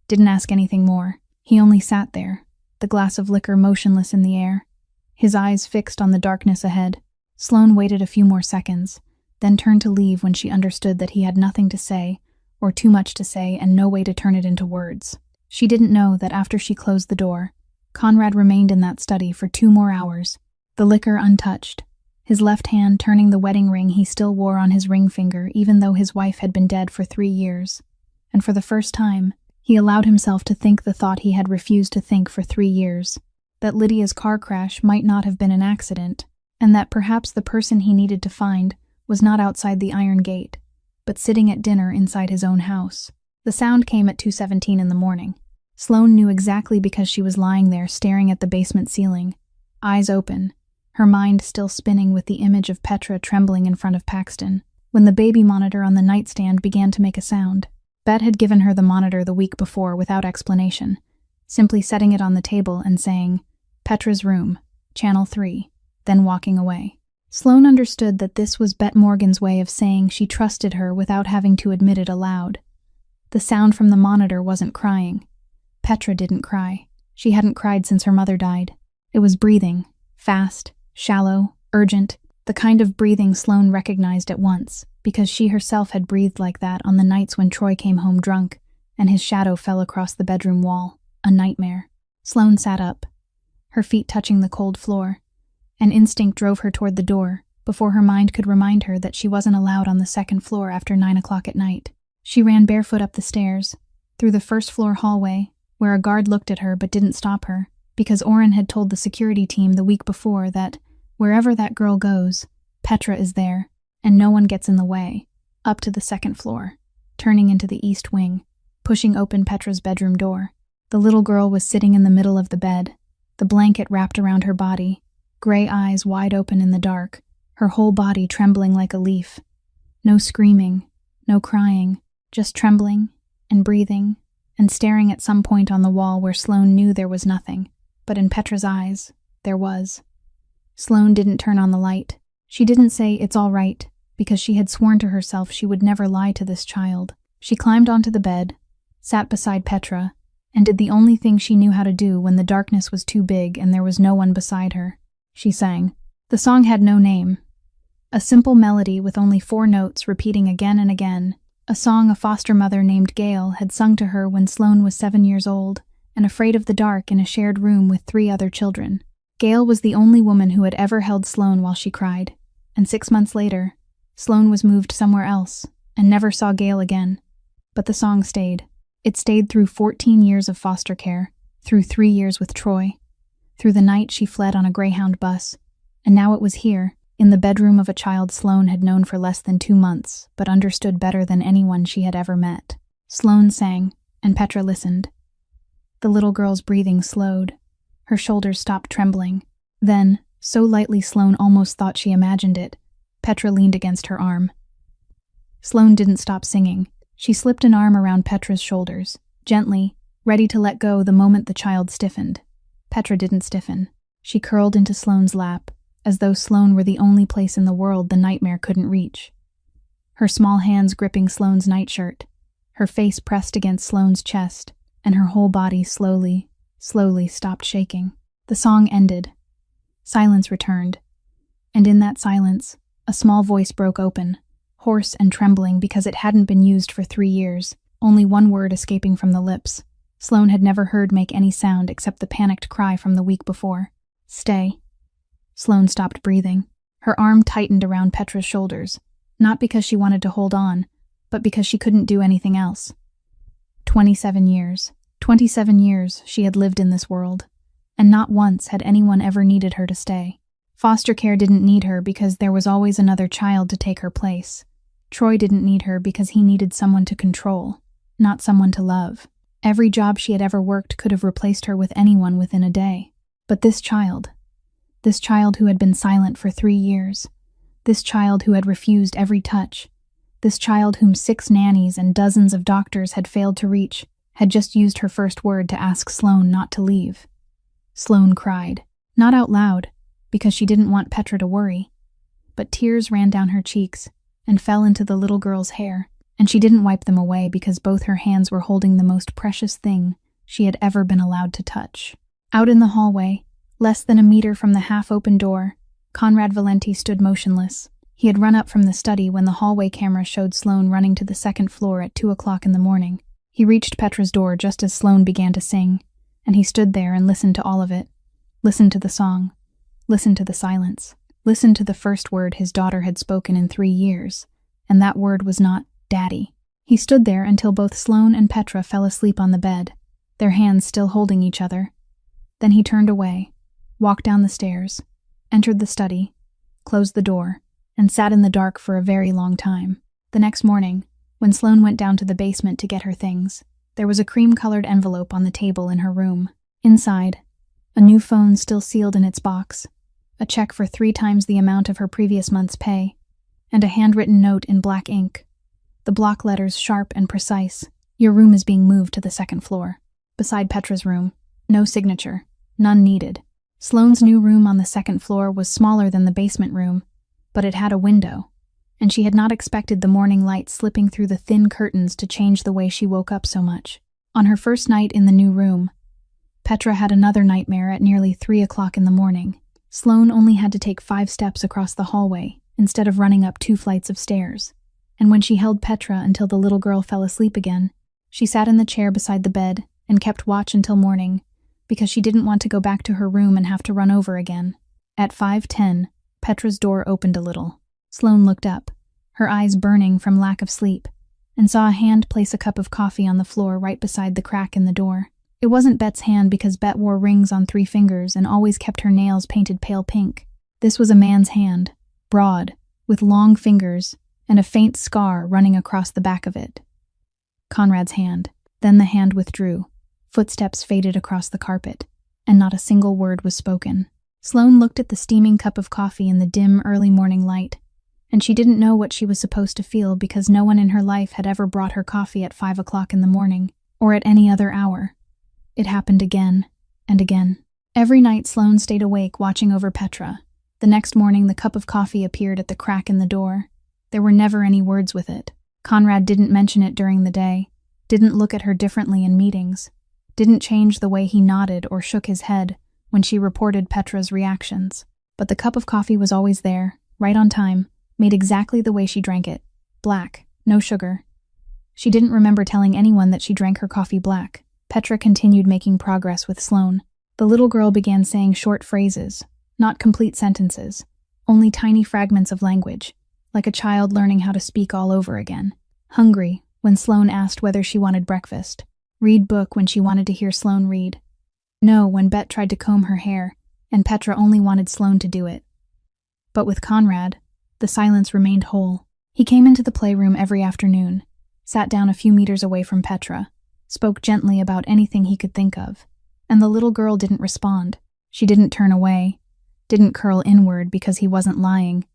didn't ask anything more. He only sat there, the glass of liquor motionless in the air, his eyes fixed on the darkness ahead. Sloane waited a few more seconds, then turned to leave when she understood that he had nothing to say, or too much to say, and no way to turn it into words. She didn't know that after she closed the door, Conrad remained in that study for 2 more hours, the liquor untouched, his left hand turning the wedding ring he still wore on his ring finger even though his wife had been dead for 3 years. And for the first time, he allowed himself to think the thought he had refused to think for 3 years, that Lydia's car crash might not have been an accident, and that perhaps the person he needed to find was not outside the iron gate, but sitting at dinner inside his own house. The sound came at 2:17 in the morning. Sloane knew exactly because she was lying there staring at the basement ceiling, eyes open, her mind still spinning with the image of Petra trembling in front of Paxton, when the baby monitor on the nightstand began to make a sound. Bet had given her the monitor the week before without explanation, simply setting it on the table and saying, "Petra's room, channel 3, then walking away. Sloane understood that this was Bet Morgan's way of saying she trusted her without having to admit it aloud. The sound from the monitor wasn't crying. Petra didn't cry. She hadn't cried since her mother died. It was breathing. Fast, shallow, urgent. The kind of breathing Sloane recognized at once, because she herself had breathed like that on the nights when Troy came home drunk, and his shadow fell across the bedroom wall. A nightmare. Sloane sat up, her feet touching the cold floor. An instinct drove her toward the door, before her mind could remind her that she wasn't allowed on the second floor after 9 o'clock at night. She ran barefoot up the stairs, through the first-floor hallway, where a guard looked at her but didn't stop her, because Oren had told the security team the week before that wherever that girl goes, Petra is there, and no one gets in the way. Up to the second floor, turning into the east wing, pushing open Petra's bedroom door. The little girl was sitting in the middle of the bed, the blanket wrapped around her body, gray eyes wide open in the dark, her whole body trembling like a leaf. No screaming, no crying, just trembling and breathing and staring at some point on the wall where Sloane knew there was nothing, but in Petra's eyes, there was. Sloane didn't turn on the light. She didn't say, "It's all right," because she had sworn to herself she would never lie to this child. She climbed onto the bed, sat beside Petra, and did the only thing she knew how to do when the darkness was too big and there was no one beside her. She sang. The song had no name. A simple melody with only 4 notes repeating again and again. A song a foster mother named Gail had sung to her when Sloane was 7 years old and afraid of the dark in a shared room with 3 other children. Gail was the only woman who had ever held Sloane while she cried, and 6 months later, Sloane was moved somewhere else and never saw Gail again. But the song stayed. It stayed through 14 years of foster care, through 3 years with Troy, through the night she fled on a Greyhound bus, and now it was here, in the bedroom of a child Sloane had known for less than 2 months, but understood better than anyone she had ever met. Sloane sang, and Petra listened. The little girl's breathing slowed. Her shoulders stopped trembling. Then, so lightly Sloane almost thought she imagined it, Petra leaned against her arm. Sloane didn't stop singing. She slipped an arm around Petra's shoulders, gently, ready to let go the moment the child stiffened. Petra didn't stiffen. She curled into Sloane's lap, as though Sloane were the only place in the world the nightmare couldn't reach. Her small hands gripping Sloane's nightshirt, her face pressed against Sloane's chest, and her whole body slowly stopped shaking. The song ended. Silence returned. And in that silence, a small voice broke open, hoarse and trembling because it hadn't been used for 3 years, only one word escaping from the lips. Sloane had never heard make any sound except the panicked cry from the week before. Stay. Sloane stopped breathing. Her arm tightened around Petra's shoulders, not because she wanted to hold on, but because she couldn't do anything else. 27 years. 27 years she had lived in this world, and not once had anyone ever needed her to stay. Foster care didn't need her because there was always another child to take her place. Troy didn't need her because he needed someone to control, not someone to love. Every job she had ever worked could have replaced her with anyone within a day. But this child who had been silent for 3 years, this child who had refused every touch, this child whom 6 nannies and dozens of doctors had failed to reach, had just used her first word to ask Sloane not to leave. Sloane cried, not out loud, because she didn't want Petra to worry, but tears ran down her cheeks and fell into the little girl's hair, and she didn't wipe them away because both her hands were holding the most precious thing she had ever been allowed to touch. Out in the hallway, less than a meter from the half-open door, Conrad Valenti stood motionless. He had run up from the study when the hallway camera showed Sloane running to the second floor at 2 o'clock in the morning. He reached Petra's door just as Sloane began to sing, and he stood there and listened to all of it. Listened to the song. Listened to the silence. Listened to the first word his daughter had spoken in 3 years, and that word was not Daddy. He stood there until both Sloane and Petra fell asleep on the bed, their hands still holding each other. Then he turned away, walked down the stairs, entered the study, closed the door, and sat in the dark for a very long time. The next morning, when Sloane went down to the basement to get her things, there was a cream-colored envelope on the table in her room. Inside, a new phone still sealed in its box, a check for 3 times the amount of her previous month's pay, and a handwritten note in black ink. The block letters sharp and precise. Your room is being moved to the second floor. Beside Petra's room, no signature, none needed. Sloane's new room on the second floor was smaller than the basement room, but it had a window, and she had not expected the morning light slipping through the thin curtains to change the way she woke up so much. On her first night in the new room, Petra had another nightmare at nearly 3 o'clock in the morning. Sloane only had to take 5 steps across the hallway instead of running up 2 flights of stairs. And when she held Petra until the little girl fell asleep again, she sat in the chair beside the bed and kept watch until morning because she didn't want to go back to her room and have to run over again. At 5:10, Petra's door opened a little. Sloane looked up, her eyes burning from lack of sleep, and saw a hand place a cup of coffee on the floor right beside the crack in the door. It wasn't Bet's hand because Bet wore rings on 3 fingers and always kept her nails painted pale pink. This was a man's hand, broad, with long fingers, and a faint scar running across the back of it. Conrad's hand. Then the hand withdrew. Footsteps faded across the carpet, and not a single word was spoken. Sloane looked at the steaming cup of coffee in the dim early morning light, and she didn't know what she was supposed to feel because no one in her life had ever brought her coffee at 5 o'clock in the morning, or at any other hour. It happened again and again. Every night Sloane stayed awake watching over Petra. The next morning the cup of coffee appeared at the crack in the door. There were never any words with it. Conrad didn't mention it during the day, didn't look at her differently in meetings, didn't change the way he nodded or shook his head when she reported Petra's reactions. But the cup of coffee was always there, right on time, made exactly the way she drank it. Black, no sugar. She didn't remember telling anyone that she drank her coffee black. Petra continued making progress with Sloane. The little girl began saying short phrases, not complete sentences, only tiny fragments of language, like a child learning how to speak all over again. Hungry, when Sloane asked whether she wanted breakfast. Read book when she wanted to hear Sloane read. No, when Bet tried to comb her hair, and Petra only wanted Sloane to do it. But with Conrad, the silence remained whole. He came into the playroom every afternoon, sat down a few meters away from Petra, spoke gently about anything he could think of, and the little girl didn't respond. She didn't turn away, didn't curl inward because he wasn't lying,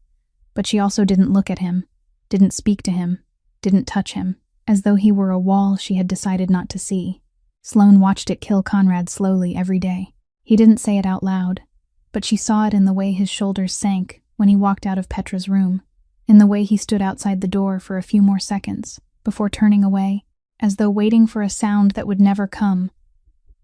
but she also didn't look at him, didn't speak to him, didn't touch him, as though he were a wall she had decided not to see. Sloane watched it kill Conrad slowly every day. He didn't say it out loud, but she saw it in the way his shoulders sank when he walked out of Petra's room, in the way he stood outside the door for a few more seconds before turning away, as though waiting for a sound that would never come,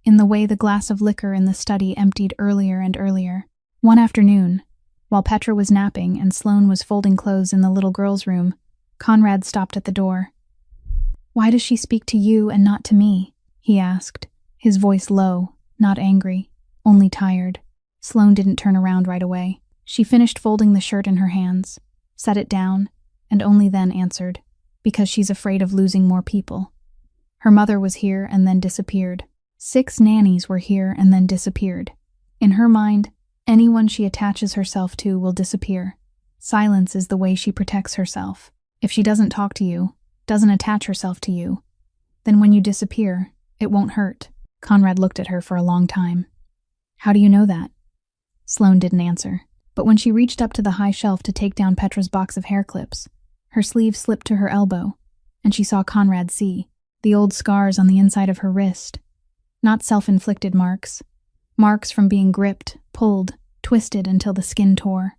in the way the glass of liquor in the study emptied earlier and earlier. One afternoon, while Petra was napping and Sloane was folding clothes in the little girl's room, Conrad stopped at the door. "Why does she speak to you and not to me?" he asked, his voice low, not angry, only tired. Sloane didn't turn around right away. She finished folding the shirt in her hands, set it down, and only then answered, "Because she's afraid of losing more people. Her mother was here and then disappeared. 6 nannies were here and then disappeared. In her mind, anyone she attaches herself to will disappear. Silence is the way she protects herself. If she doesn't talk to you, doesn't attach herself to you, then when you disappear, it won't hurt." Conrad looked at her for a long time. "How do you know that?" Sloane didn't answer, but when she reached up to the high shelf to take down Petra's box of hair clips, her sleeve slipped to her elbow, and she saw Conrad see the old scars on the inside of her wrist. Not self-inflicted marks. Marks from being gripped, pulled, twisted until the skin tore.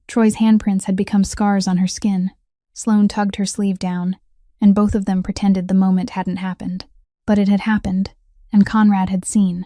Troy's handprints had become scars on her skin. Sloane tugged her sleeve down, and both of them pretended the moment hadn't happened. But it had happened, and Conrad had seen.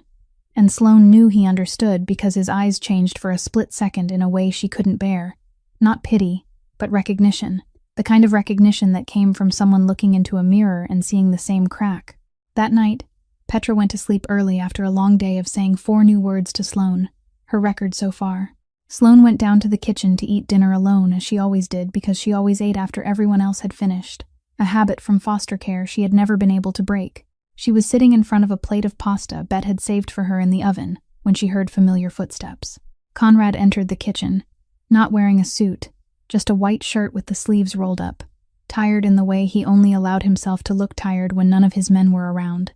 And Sloane knew he understood because his eyes changed for a split second in a way she couldn't bear. Not pity, but recognition. The kind of recognition that came from someone looking into a mirror and seeing the same crack. That night, Petra went to sleep early after a long day of saying 4 new words to Sloane, her record so far. Sloane went down to the kitchen to eat dinner alone, as she always did because she always ate after everyone else had finished, a habit from foster care she had never been able to break. She was sitting in front of a plate of pasta Bet had saved for her in the oven when she heard familiar footsteps. Conrad entered the kitchen, not wearing a suit, just a white shirt with the sleeves rolled up, tired in the way he only allowed himself to look tired when none of his men were around.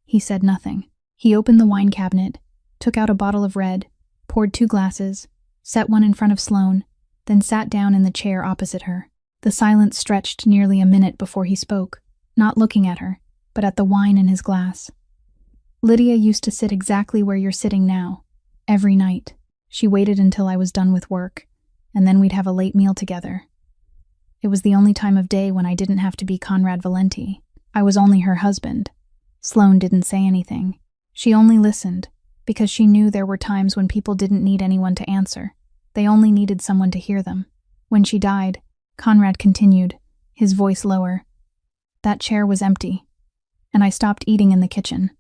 He said nothing. He opened the wine cabinet, took out a bottle of red, poured 2 glasses, set one in front of Sloane, then sat down in the chair opposite her. The silence stretched nearly a minute before he spoke, not looking at her, but at the wine in his glass. "Lydia used to sit exactly where you're sitting now, every night. She waited until I was done with work, and then we'd have a late meal together. It was the only time of day when I didn't have to be Conrad Valenti. I was only her husband, Sloane didn't say anything. She only listened, because she knew there were times when people didn't need anyone to answer. They only needed someone to hear them. When she died, Conrad continued, his voice lower. That chair was empty, and I stopped eating in the kitchen.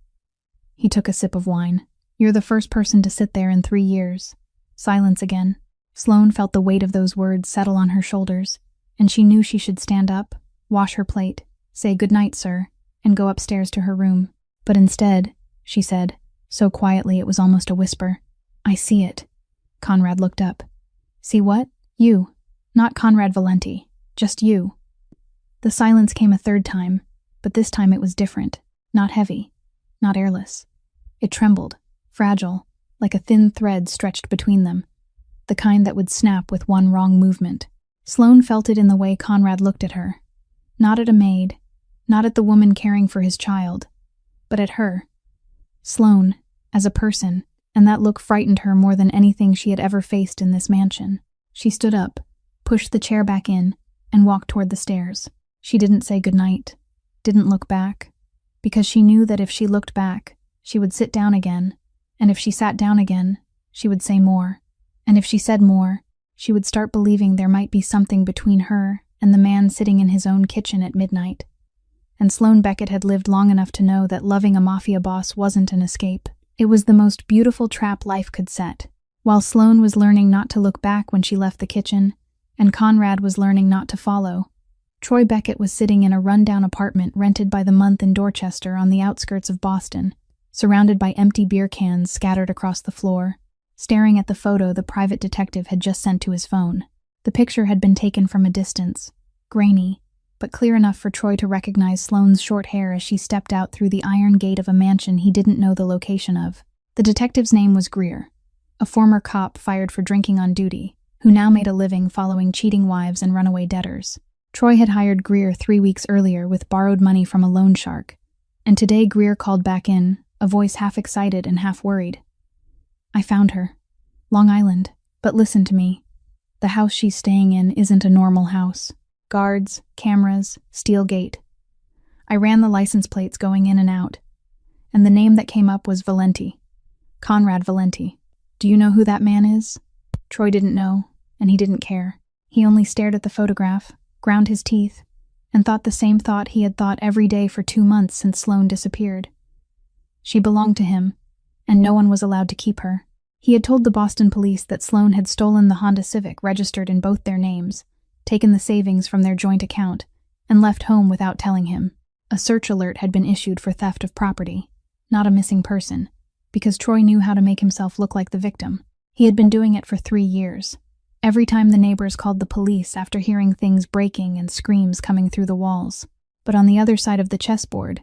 He took a sip of wine. You're the first person to sit there in 3 years. Silence again. Sloane felt the weight of those words settle on her shoulders, and she knew she should stand up, wash her plate, say good night, sir, and go upstairs to her room. But instead, she said, so quietly it was almost a whisper, I see it. Conrad looked up. See what? You. Not Conrad Valenti. Just you. The silence came a third time, but this time it was different. Not heavy. Not airless. It trembled, fragile, like a thin thread stretched between them. The kind that would snap with one wrong movement. Sloane felt it in the way Conrad looked at her. Not at a maid, not at the woman caring for his child, but at her. Sloane, as a person, and that look frightened her more than anything she had ever faced in this mansion. She stood up, pushed the chair back in, and walked toward the stairs. She didn't say goodnight, didn't look back, because she knew that if she looked back, she would sit down again, and if she sat down again, she would say more, and if she said more, she would start believing there might be something between her and the man sitting in his own kitchen at midnight. And Sloane Beckett had lived long enough to know that loving a mafia boss wasn't an escape. It was the most beautiful trap life could set. While Sloane was learning not to look back when she left the kitchen, and Conrad was learning not to follow, Troy Beckett was sitting in a rundown apartment rented by the month in Dorchester on the outskirts of Boston, surrounded by empty beer cans scattered across the floor, staring at the photo the private detective had just sent to his phone. The picture had been taken from a distance, grainy, but clear enough for Troy to recognize Sloane's short hair as she stepped out through the iron gate of a mansion he didn't know the location of. The detective's name was Greer, a former cop fired for drinking on duty, who now made a living following cheating wives and runaway debtors. Troy had hired Greer 3 weeks earlier with borrowed money from a loan shark, and today Greer called back in, a voice half excited and half worried. I found her. Long Island. But listen to me. The house she's staying in isn't a normal house. Guards, cameras, steel gate. I ran the license plates going in and out, and the name that came up was Valenti. Conrad Valenti. Do you know who that man is? Troy didn't know, and he didn't care. He only stared at the photograph, ground his teeth, and thought the same thought he had thought every day for 2 months since Sloane disappeared. She belonged to him, and no one was allowed to keep her. He had told the Boston police that Sloane had stolen the Honda Civic registered in both their names, taken the savings from their joint account, and left home without telling him. A search alert had been issued for theft of property, not a missing person, because Troy knew how to make himself look like the victim. He had been doing it for 3 years. Every time the neighbors called the police after hearing things breaking and screams coming through the walls. But on the other side of the chessboard,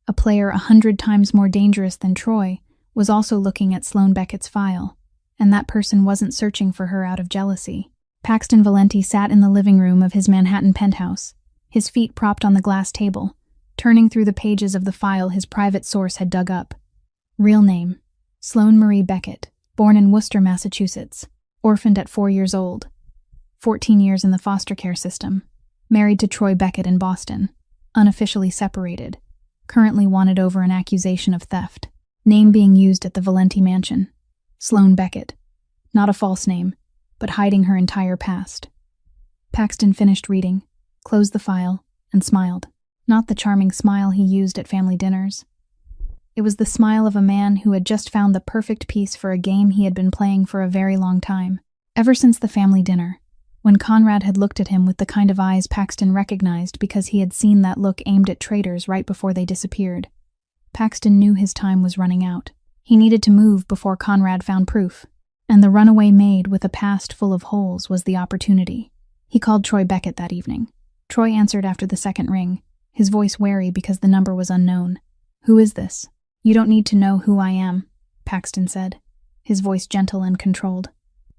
a player 100 times more dangerous than Troy was also looking at Sloane Beckett's file, and that person wasn't searching for her out of jealousy. Paxton Valenti sat in the living room of his Manhattan penthouse, his feet propped on the glass table, turning through the pages of the file his private source had dug up. Real name: Sloane Marie Beckett, born in Worcester, Massachusetts, orphaned at 4 years old, 14 years in the foster care system, married to Troy Beckett in Boston, unofficially separated, currently wanted over an accusation of theft. Name being used at the Valenti mansion: Sloane Beckett. Not a false name, but hiding her entire past. Paxton finished reading, closed the file, and smiled. Not the charming smile he used at family dinners. It was the smile of a man who had just found the perfect piece for a game he had been playing for a very long time. Ever since the family dinner, when Conrad had looked at him with the kind of eyes Paxton recognized because he had seen that look aimed at traitors right before they disappeared. Paxton knew his time was running out. He needed to move before Conrad found proof, and the runaway maid with a past full of holes was the opportunity. He called Troy Beckett that evening. Troy answered after the second ring, his voice wary because the number was unknown. Who is this? You don't need to know who I am, Paxton said, his voice gentle and controlled.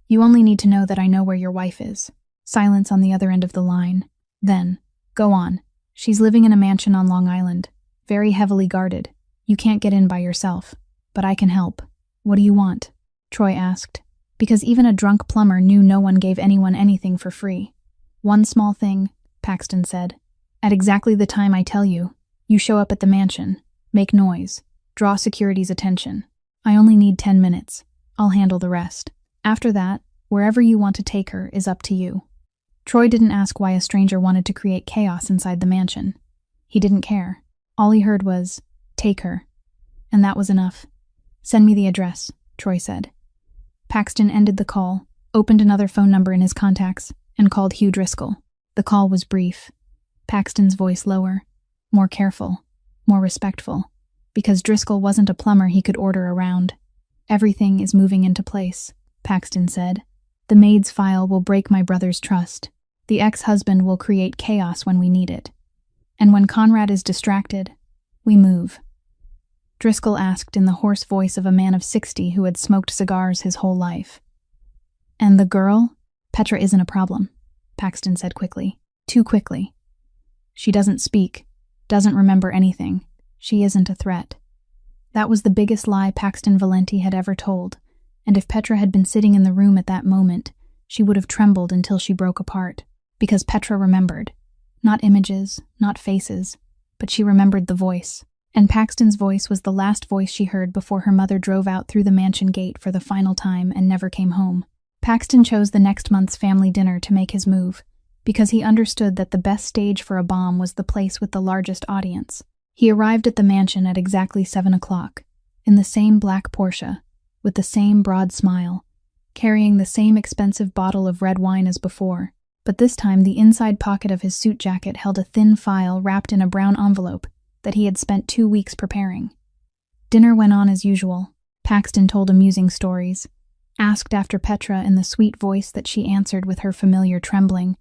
You only need to know that I know where your wife is. Silence on the other end of the line. Then, go on. She's living in a mansion on Long Island, very heavily guarded. You can't get in by yourself, but I can help. What do you want? Troy asked, because even a drunk plumber knew no one gave anyone anything for free. One small thing, Paxton said. At exactly the time I tell you, you show up at the mansion. Make noise. Draw security's attention. I only need 10 minutes. I'll handle the rest. After that, wherever you want to take her is up to you." Troy didn't ask why a stranger wanted to create chaos inside the mansion. He didn't care. All he heard was, "Take her." And that was enough. "Send me the address," Troy said. Paxton ended the call, opened another phone number in his contacts, and called Hugh Driscoll. The call was brief. Paxton's voice lower, more careful, more respectful, because Driscoll wasn't a plumber he could order around. "Everything is moving into place," Paxton said. "The maid's file will break my brother's trust. The ex-husband will create chaos when we need it. And when Conrad is distracted, we move." Driscoll asked in the hoarse voice of a man of 60 who had smoked cigars his whole life. "And the girl? Petra isn't a problem," Paxton said quickly. Too quickly. "She doesn't speak, doesn't remember anything. She isn't a threat." That was the biggest lie Paxton Valenti had ever told, and if Petra had been sitting in the room at that moment, she would have trembled until she broke apart, because Petra remembered. Not images, not faces, but she remembered the voice. And Paxton's voice was the last voice she heard before her mother drove out through the mansion gate for the final time and never came home. Paxton chose the next month's family dinner to make his move, because he understood that the best stage for a bomb was the place with the largest audience. He arrived at the mansion at exactly 7 o'clock, in the same black Porsche, with the same broad smile, carrying the same expensive bottle of red wine as before, but this time the inside pocket of his suit jacket held a thin file wrapped in a brown envelope that he had spent 2 weeks preparing. Dinner went on as usual. Paxton told amusing stories, asked after Petra in the sweet voice that she answered with her familiar trembling,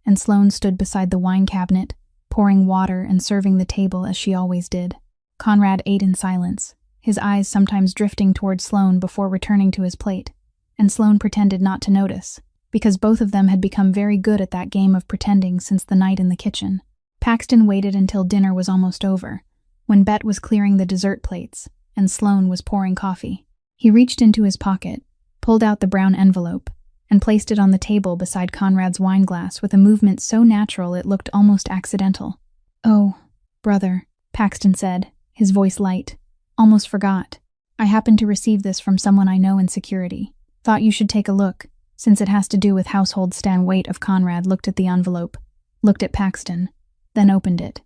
and Sloane stood beside the wine cabinet, pouring water and serving the table as she always did. Conrad ate in silence, his eyes sometimes drifting toward Sloane before returning to his plate, and Sloane pretended not to notice, because both of them had become very good at that game of pretending since the night in the kitchen. Paxton waited until dinner was almost over, when Bet was clearing the dessert plates, and Sloane was pouring coffee. He reached into his pocket, pulled out the brown envelope, and placed it on the table beside Conrad's wine glass with a movement so natural it looked almost accidental. "Oh, brother," Paxton said, his voice light. "Almost forgot. I happened to receive this from someone I know in security. Thought you should take a look, since it has to do with household Stan Waite of Conrad." Looked at the envelope, looked at Paxton, then opened it.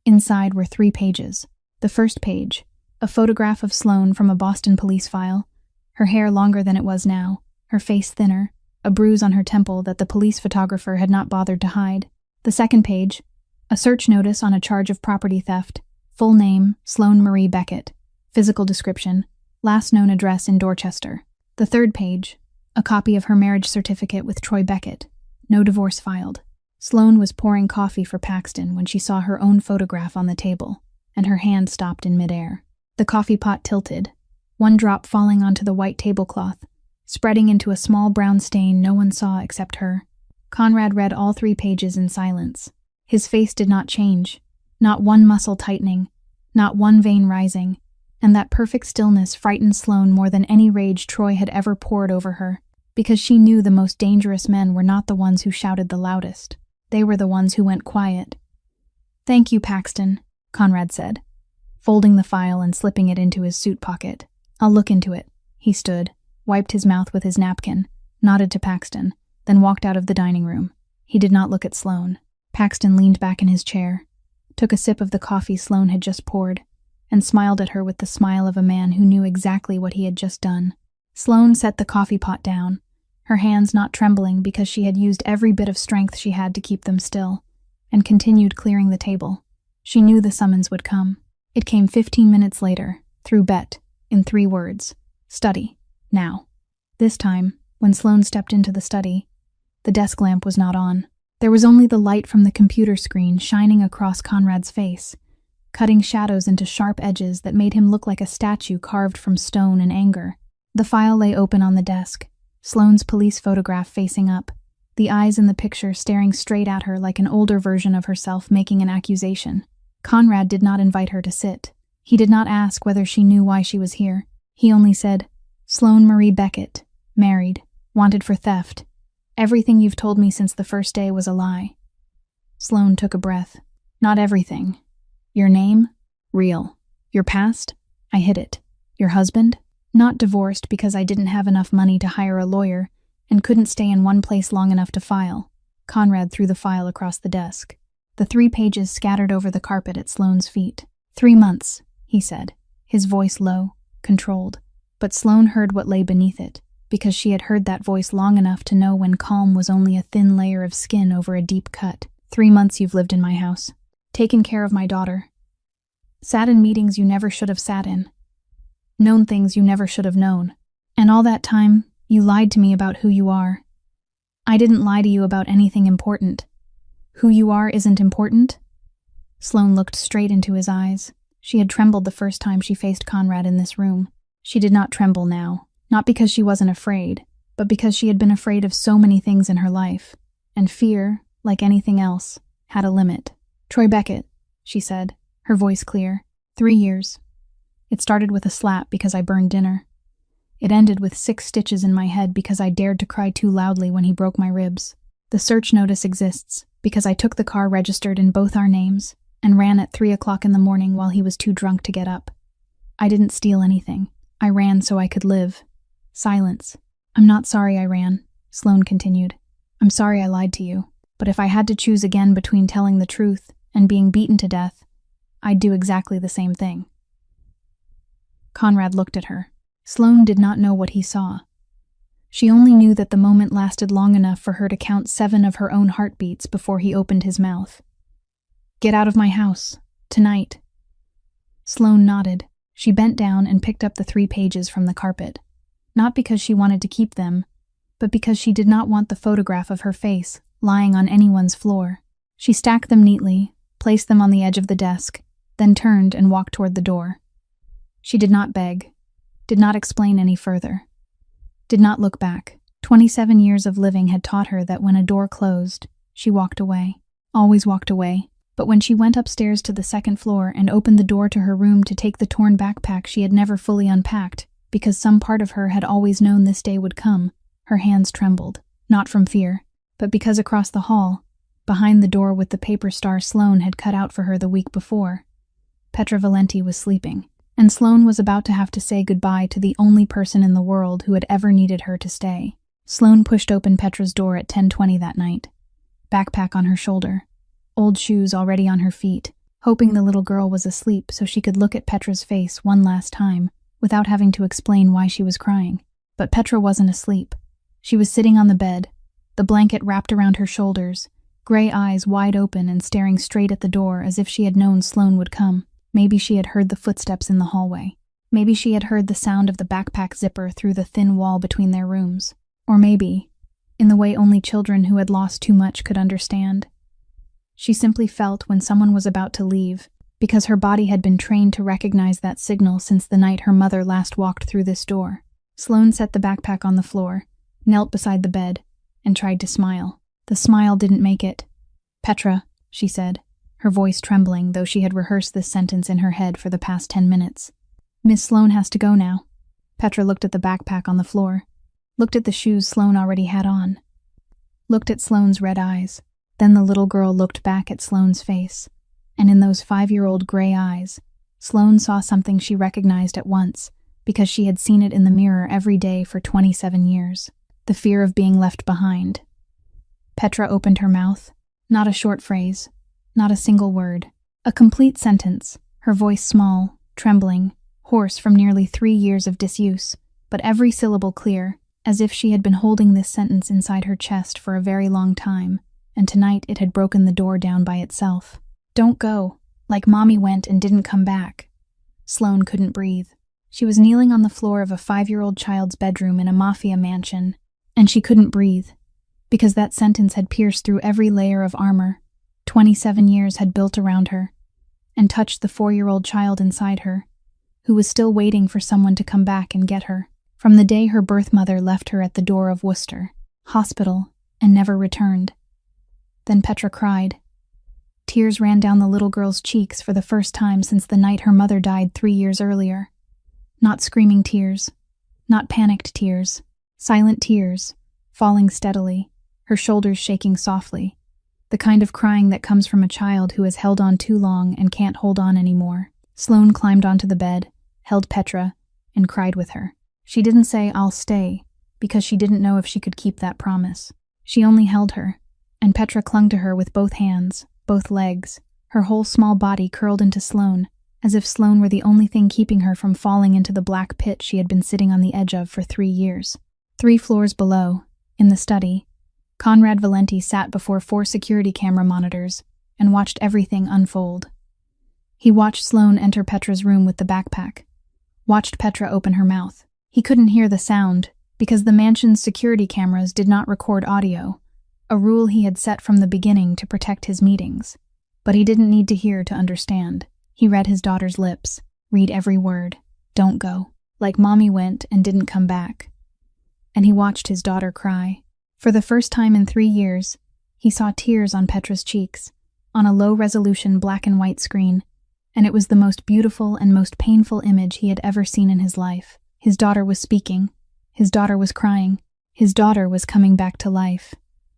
Inside were 3 pages. The first page, a photograph of Sloane from a Boston police file, her hair longer than it was now, her face thinner, a bruise on her temple that the police photographer had not bothered to hide. The second page, a search notice on a charge of property theft, full name, Sloane Marie Beckett, physical description, last known address in Dorchester. The third page, a copy of her marriage certificate with Troy Beckett, no divorce filed. Sloane was pouring coffee for Paxton when she saw her own photograph on the table, and her hand stopped in midair. The coffee pot tilted, one drop falling onto the white tablecloth, spreading into a small brown stain no one saw except her. Conrad read all 3 pages in silence. His face did not change, not one muscle tightening, not one vein rising, and that perfect stillness frightened Sloane more than any rage Troy had ever poured over her, because she knew the most dangerous men were not the ones who shouted the loudest. They were the ones who went quiet. "Thank you, Paxton," Conrad said, folding the file and slipping it into his suit pocket. "I'll look into it." He stood, wiped his mouth with his napkin, nodded to Paxton, then walked out of the dining room. He did not look at Sloane. Paxton leaned back in his chair, took a sip of the coffee Sloane had just poured, and smiled at her with the smile of a man who knew exactly what he had just done. Sloane set the coffee pot down, her hands not trembling because she had used every bit of strength she had to keep them still, and continued clearing the table. She knew the summons would come. It came 15 minutes later, through Bet, in 3 words. "Study. Now." This time, when Sloane stepped into the study, the desk lamp was not on. There was only the light from the computer screen shining across Conrad's face, cutting shadows into sharp edges that made him look like a statue carved from stone in anger. The file lay open on the desk, Sloane's police photograph facing up, the eyes in the picture staring straight at her like an older version of herself making an accusation. Conrad did not invite her to sit. He did not ask whether she knew why she was here. He only said, "Sloane Marie Beckett, married, wanted for theft. Everything you've told me since the first day was a lie." Sloane took a breath. "Not everything. Your name?" Real. Your past? I hid it. Your husband? Not divorced because I didn't have enough money to hire a lawyer and couldn't stay in one place long enough to file. Conrad threw the file across the desk. The 3 pages scattered over the carpet at Sloane's feet. 3 months, he said, his voice low, controlled. But Sloane heard what lay beneath it, because she had heard that voice long enough to know when calm was only a thin layer of skin over a deep cut. 3 months you've lived in my house. Taken care of my daughter. Sat in meetings you never should have sat in. Known things you never should have known. And all that time, you lied to me about who you are. I didn't lie to you about anything important. Who you are isn't important? Sloane looked straight into his eyes. She had trembled the first time she faced Conrad in this room. She did not tremble now, not because she wasn't afraid, but because she had been afraid of so many things in her life. And fear, like anything else, had a limit. Troy Beckett, she said, her voice clear. 3 years. It started with a slap because I burned dinner. It ended with 6 stitches in my head because I dared to cry too loudly when he broke my ribs. The search notice exists because I took the car registered in both our names and ran at 3 o'clock in the morning while he was too drunk to get up. I didn't steal anything. I ran so I could live. Silence. I'm not sorry I ran, Sloane continued. I'm sorry I lied to you. But if I had to choose again between telling the truth and being beaten to death, I'd do exactly the same thing. Conrad looked at her. Sloane did not know what he saw. She only knew that the moment lasted long enough for her to count 7 of her own heartbeats before he opened his mouth. Get out of my house. Tonight. Sloane nodded. She bent down and picked up the 3 pages from the carpet. Not because she wanted to keep them, but because she did not want the photograph of her face lying on anyone's floor. She stacked them neatly, placed them on the edge of the desk, then turned and walked toward the door. She did not beg, did not explain any further, did not look back. 27 years of living had taught her that when a door closed, she walked away, always walked away. But when she went upstairs to the 2nd floor and opened the door to her room to take the torn backpack she had never fully unpacked, because some part of her had always known this day would come, her hands trembled, not from fear, but because across the hall, behind the door with the paper star Sloane had cut out for her the week before, Petra Valenti was sleeping, and Sloane was about to have to say goodbye to the only person in the world who had ever needed her to stay. Sloane pushed open Petra's door at 10:20 that night, backpack on her shoulder, old shoes already on her feet, hoping the little girl was asleep so she could look at Petra's face one last time without having to explain why she was crying. But Petra wasn't asleep. She was sitting on the bed, the blanket wrapped around her shoulders, gray eyes wide open and staring straight at the door as if she had known Sloane would come. Maybe she had heard the footsteps in the hallway. Maybe she had heard the sound of the backpack zipper through the thin wall between their rooms. Or maybe, in the way only children who had lost too much could understand, she simply felt when someone was about to leave, because her body had been trained to recognize that signal since the night her mother last walked through this door. Sloane set the backpack on the floor, knelt beside the bed, and tried to smile. The smile didn't make it. Petra, she said, her voice trembling, though she had rehearsed this sentence in her head for the past 10 minutes. Miss Sloane has to go now. Petra looked at the backpack on the floor, looked at the shoes Sloane already had on, looked at Sloane's red eyes. Then the little girl looked back at Sloane's face, and in those 5-year-old gray eyes, Sloane saw something she recognized at once, because she had seen it in the mirror every day for 27 years. The fear of being left behind. Petra opened her mouth. Not a short phrase, not a single word. A complete sentence, her voice small, trembling, hoarse from nearly 3 years of disuse, but every syllable clear, as if she had been holding this sentence inside her chest for a very long time, and tonight it had broken the door down by itself. Don't go, like Mommy went and didn't come back. Sloane couldn't breathe. She was kneeling on the floor of a 5-year-old child's bedroom in a Mafia mansion, and she couldn't breathe, because that sentence had pierced through every layer of armor 27 years had built around her, and touched the 4-year-old child inside her, who was still waiting for someone to come back and get her, from the day her birth mother left her at the door of Worcester Hospital and never returned. Then Petra cried. Tears ran down the little girl's cheeks for the first time since the night her mother died 3 years earlier. Not screaming tears, not panicked tears, silent tears, falling steadily, her shoulders shaking softly, the kind of crying that comes from a child who has held on too long and can't hold on anymore. Sloane climbed onto the bed, held Petra, and cried with her. She didn't say, "I'll stay," because she didn't know if she could keep that promise. She only held her, and Petra clung to her with both hands, both legs, her whole small body curled into Sloane, as if Sloane were the only thing keeping her from falling into the black pit she had been sitting on the edge of for 3 years. 3 floors below, in the study, Conrad Valenti sat before 4 security camera monitors and watched everything unfold. He watched Sloane enter Petra's room with the backpack, watched Petra open her mouth. He couldn't hear the sound because the mansion's security cameras did not record audio, a rule he had set from the beginning to protect his meetings. But he didn't need to hear to understand. He read his daughter's lips, read every word, "Don't go," like mommy went and didn't come back. And he watched his daughter cry. For the first time in 3 years, he saw tears on Petra's cheeks, on a low-resolution black and white screen, and it was the most beautiful and most painful image he had ever seen in his life. His daughter was speaking. His daughter was crying. His daughter was coming back to life.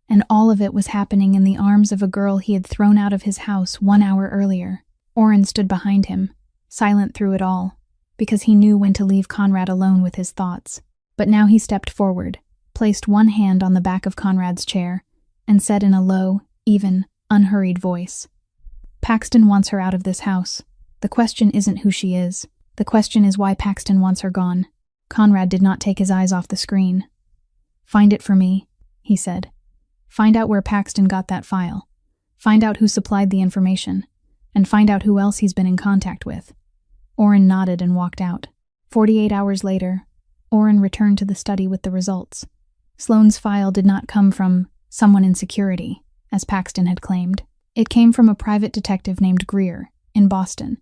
And all of it was happening in the arms of a girl he had thrown out of his house 1 hour earlier. Oren stood behind him, silent through it all, because he knew when to leave Conrad alone with his thoughts. But now he stepped forward, placed one hand on the back of Conrad's chair, and said in a low, even, unhurried voice, "Paxton wants her out of this house. The question isn't who she is. The question is why Paxton wants her gone." Conrad did not take his eyes off the screen. "Find it for me," he said. "Find out where Paxton got that file. Find out who supplied the information. And find out who else he's been in contact with." Oren nodded and walked out. 48 hours later, Oren returned to the study with the results. Sloane's file did not come from someone in security, as Paxton had claimed. It came from a private detective named Greer, in Boston,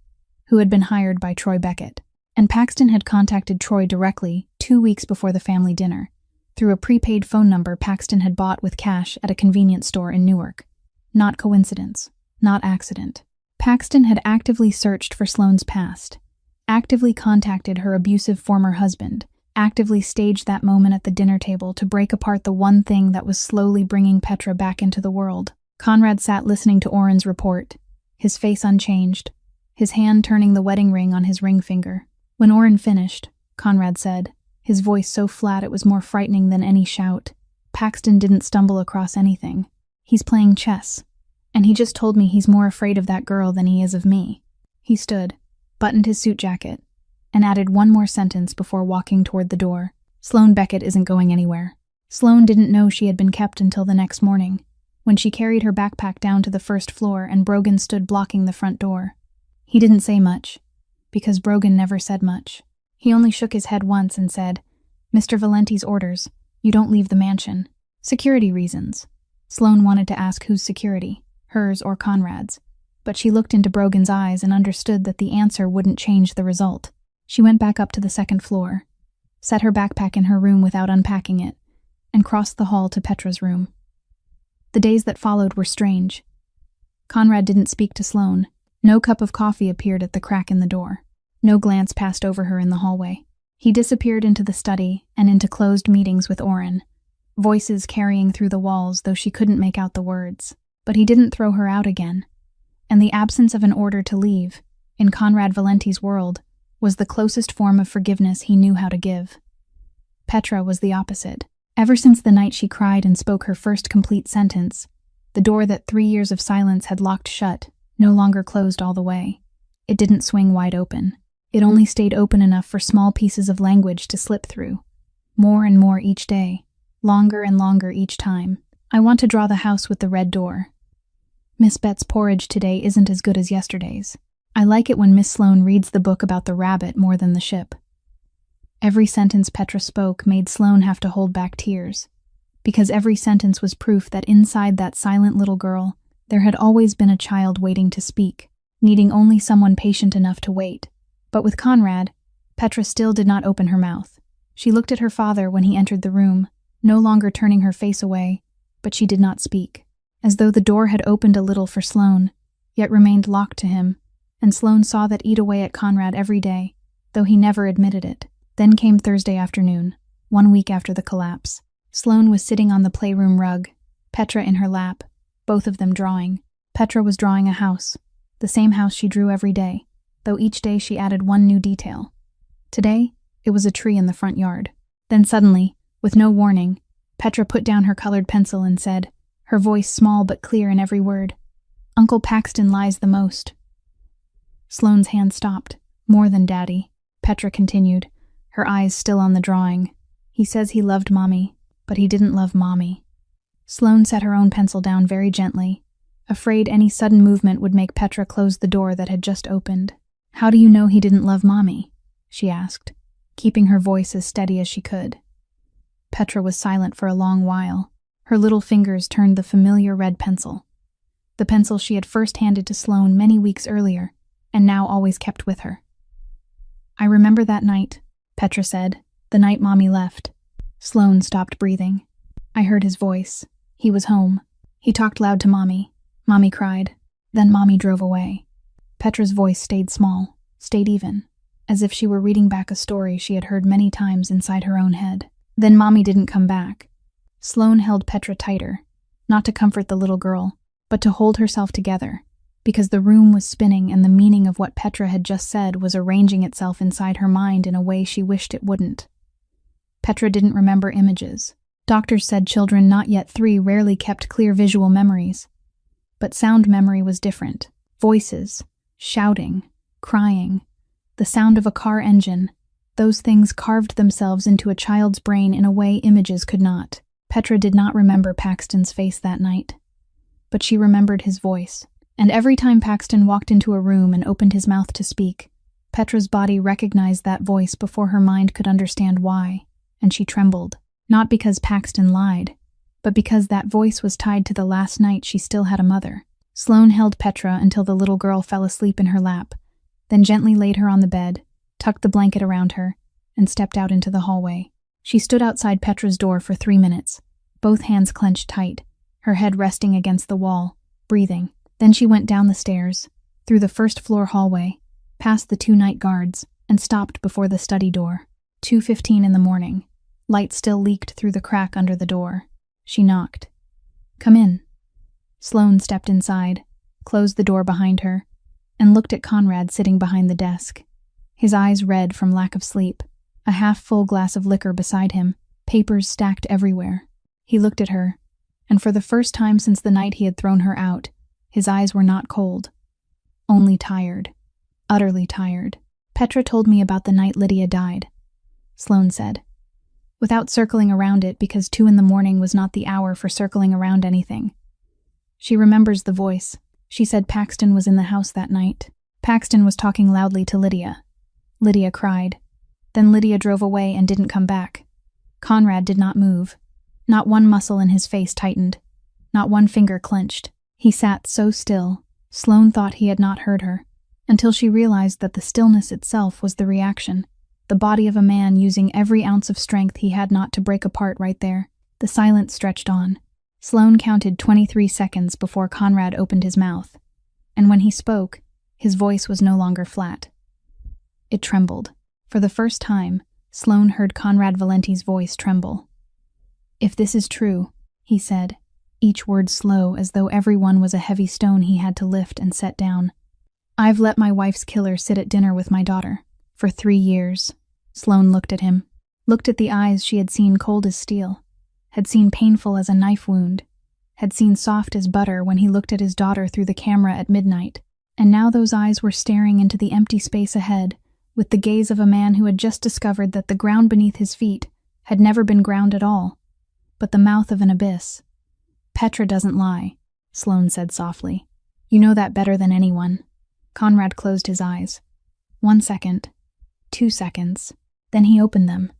who had been hired by Troy Beckett. And Paxton had contacted Troy directly 2 weeks before the family dinner, through a prepaid phone number Paxton had bought with cash at a convenience store in Newark. Not coincidence, not accident. Paxton had actively searched for Sloane's past, actively contacted her abusive former husband, actively staged that moment at the dinner table to break apart the one thing that was slowly bringing Petra back into the world. Conrad sat listening to Oren's report, his face unchanged, his hand turning the wedding ring on his ring finger. When Oren finished, Conrad said, his voice so flat it was more frightening than any shout, "Paxton didn't stumble across anything. He's playing chess. And he just told me he's more afraid of that girl than he is of me." He stood, buttoned his suit jacket, and added one more sentence before walking toward the door. "Sloane Beckett isn't going anywhere." Sloane didn't know she had been kept until the next morning, when she carried her backpack down to the first floor and Brogan stood blocking the front door. He didn't say much, because Brogan never said much. He only shook his head once and said, "Mr. Valenti's orders, you don't leave the mansion." Security reasons. Sloane wanted to ask whose security, hers or Conrad's, but she looked into Brogan's eyes and understood that the answer wouldn't change the result. She went back up to the second floor, set her backpack in her room without unpacking it, and crossed the hall to Petra's room. The days that followed were strange. Conrad didn't speak to Sloane. No cup of coffee appeared at the crack in the door. No glance passed over her in the hallway. He disappeared into the study and into closed meetings with Oren, voices carrying through the walls though she couldn't make out the words. But he didn't throw her out again. And the absence of an order to leave, in Conrad Valenti's world, was the closest form of forgiveness he knew how to give. Petra was the opposite. Ever since the night she cried and spoke her first complete sentence, the door that 3 years of silence had locked shut no longer closed all the way. It didn't swing wide open. It only stayed open enough for small pieces of language to slip through. More and more each day. Longer and longer each time. "I want to draw the house with the red door. Miss Bet's porridge today isn't as good as yesterday's. I like it when Miss Sloane reads the book about the rabbit more than the ship." Every sentence Petra spoke made Sloane have to hold back tears, because every sentence was proof that inside that silent little girl, there had always been a child waiting to speak, needing only someone patient enough to wait. But with Conrad, Petra still did not open her mouth. She looked at her father when he entered the room, no longer turning her face away, but she did not speak, as though the door had opened a little for Sloane, yet remained locked to him, and Sloane saw that eat away at Conrad every day, though he never admitted it. Then came Thursday afternoon, 1 week after the collapse. Sloane was sitting on the playroom rug, Petra in her lap, both of them drawing. Petra was drawing a house, the same house she drew every day, though each day she added one new detail. Today, it was a tree in the front yard. Then suddenly, with no warning, Petra put down her colored pencil and said, her voice small but clear in every word, "Uncle Paxton lies the most." Sloane's hand stopped. "More than Daddy," Petra continued, her eyes still on the drawing. "He says he loved Mommy, but he didn't love Mommy." Sloane set her own pencil down very gently, afraid any sudden movement would make Petra close the door that had just opened. "How do you know he didn't love Mommy?" she asked, keeping her voice as steady as she could. Petra was silent for a long while. Her little fingers turned the familiar red pencil. The pencil she had first handed to Sloane many weeks earlier, and now always kept with her. "I remember that night," Petra said, "the night Mommy left." Sloane stopped breathing. "I heard his voice. He was home. He talked loud to Mommy. Mommy cried. Then Mommy drove away." Petra's voice stayed small, stayed even, as if she were reading back a story she had heard many times inside her own head. "Then Mommy didn't come back." Sloane held Petra tighter, not to comfort the little girl, but to hold herself together, because the room was spinning and the meaning of what Petra had just said was arranging itself inside her mind in a way she wished it wouldn't. Petra didn't remember images. Doctors said children not yet 3 rarely kept clear visual memories. But sound memory was different. Voices, shouting, crying, the sound of a car engine, those things carved themselves into a child's brain in a way images could not. Petra did not remember Paxton's face that night, but she remembered his voice. And every time Paxton walked into a room and opened his mouth to speak, Petra's body recognized that voice before her mind could understand why, and she trembled, not because Paxton lied, but because that voice was tied to the last night she still had a mother. Sloane held Petra until the little girl fell asleep in her lap, then gently laid her on the bed, tucked the blanket around her, and stepped out into the hallway. She stood outside Petra's door for 3 minutes, both hands clenched tight, her head resting against the wall, breathing. Then she went down the stairs, through the first-floor hallway, past the 2 night guards, and stopped before the study door. 2:15 in the morning. Light still leaked through the crack under the door. She knocked. "Come in." Sloane stepped inside, closed the door behind her, and looked at Conrad sitting behind the desk. His eyes red from lack of sleep, a half-full glass of liquor beside him, papers stacked everywhere. He looked at her, and for the first time since the night he had thrown her out, his eyes were not cold, only tired, utterly tired. "Petra told me about the night Lydia died," Sloane said, without circling around it because 2 in the morning was not the hour for circling around anything. "She remembers the voice. She said Paxton was in the house that night. Paxton was talking loudly to Lydia. Lydia cried. Then Lydia drove away and didn't come back. Conrad did not move. Not one muscle in his face tightened. Not one finger clenched. He sat so still, Sloane thought he had not heard her, until she realized that the stillness itself was the reaction, the body of a man using every ounce of strength he had not to break apart right there. The silence stretched on. Sloane counted 23 seconds before Conrad opened his mouth, and when he spoke, his voice was no longer flat. It trembled. For the first time, Sloane heard Conrad Valenti's voice tremble. "If this is true," he said, each word slow as though every one was a heavy stone he had to lift and set down. "I've let my wife's killer sit at dinner with my daughter. For 3 years. Sloane looked at him, looked at the eyes she had seen cold as steel, had seen painful as a knife wound, had seen soft as butter when he looked at his daughter through the camera at midnight, and now those eyes were staring into the empty space ahead with the gaze of a man who had just discovered that the ground beneath his feet had never been ground at all, but the mouth of an abyss. "Petra doesn't lie," Sloane said softly. "You know that better than anyone." Conrad closed his eyes. 1 second, 2 seconds, then he opened them,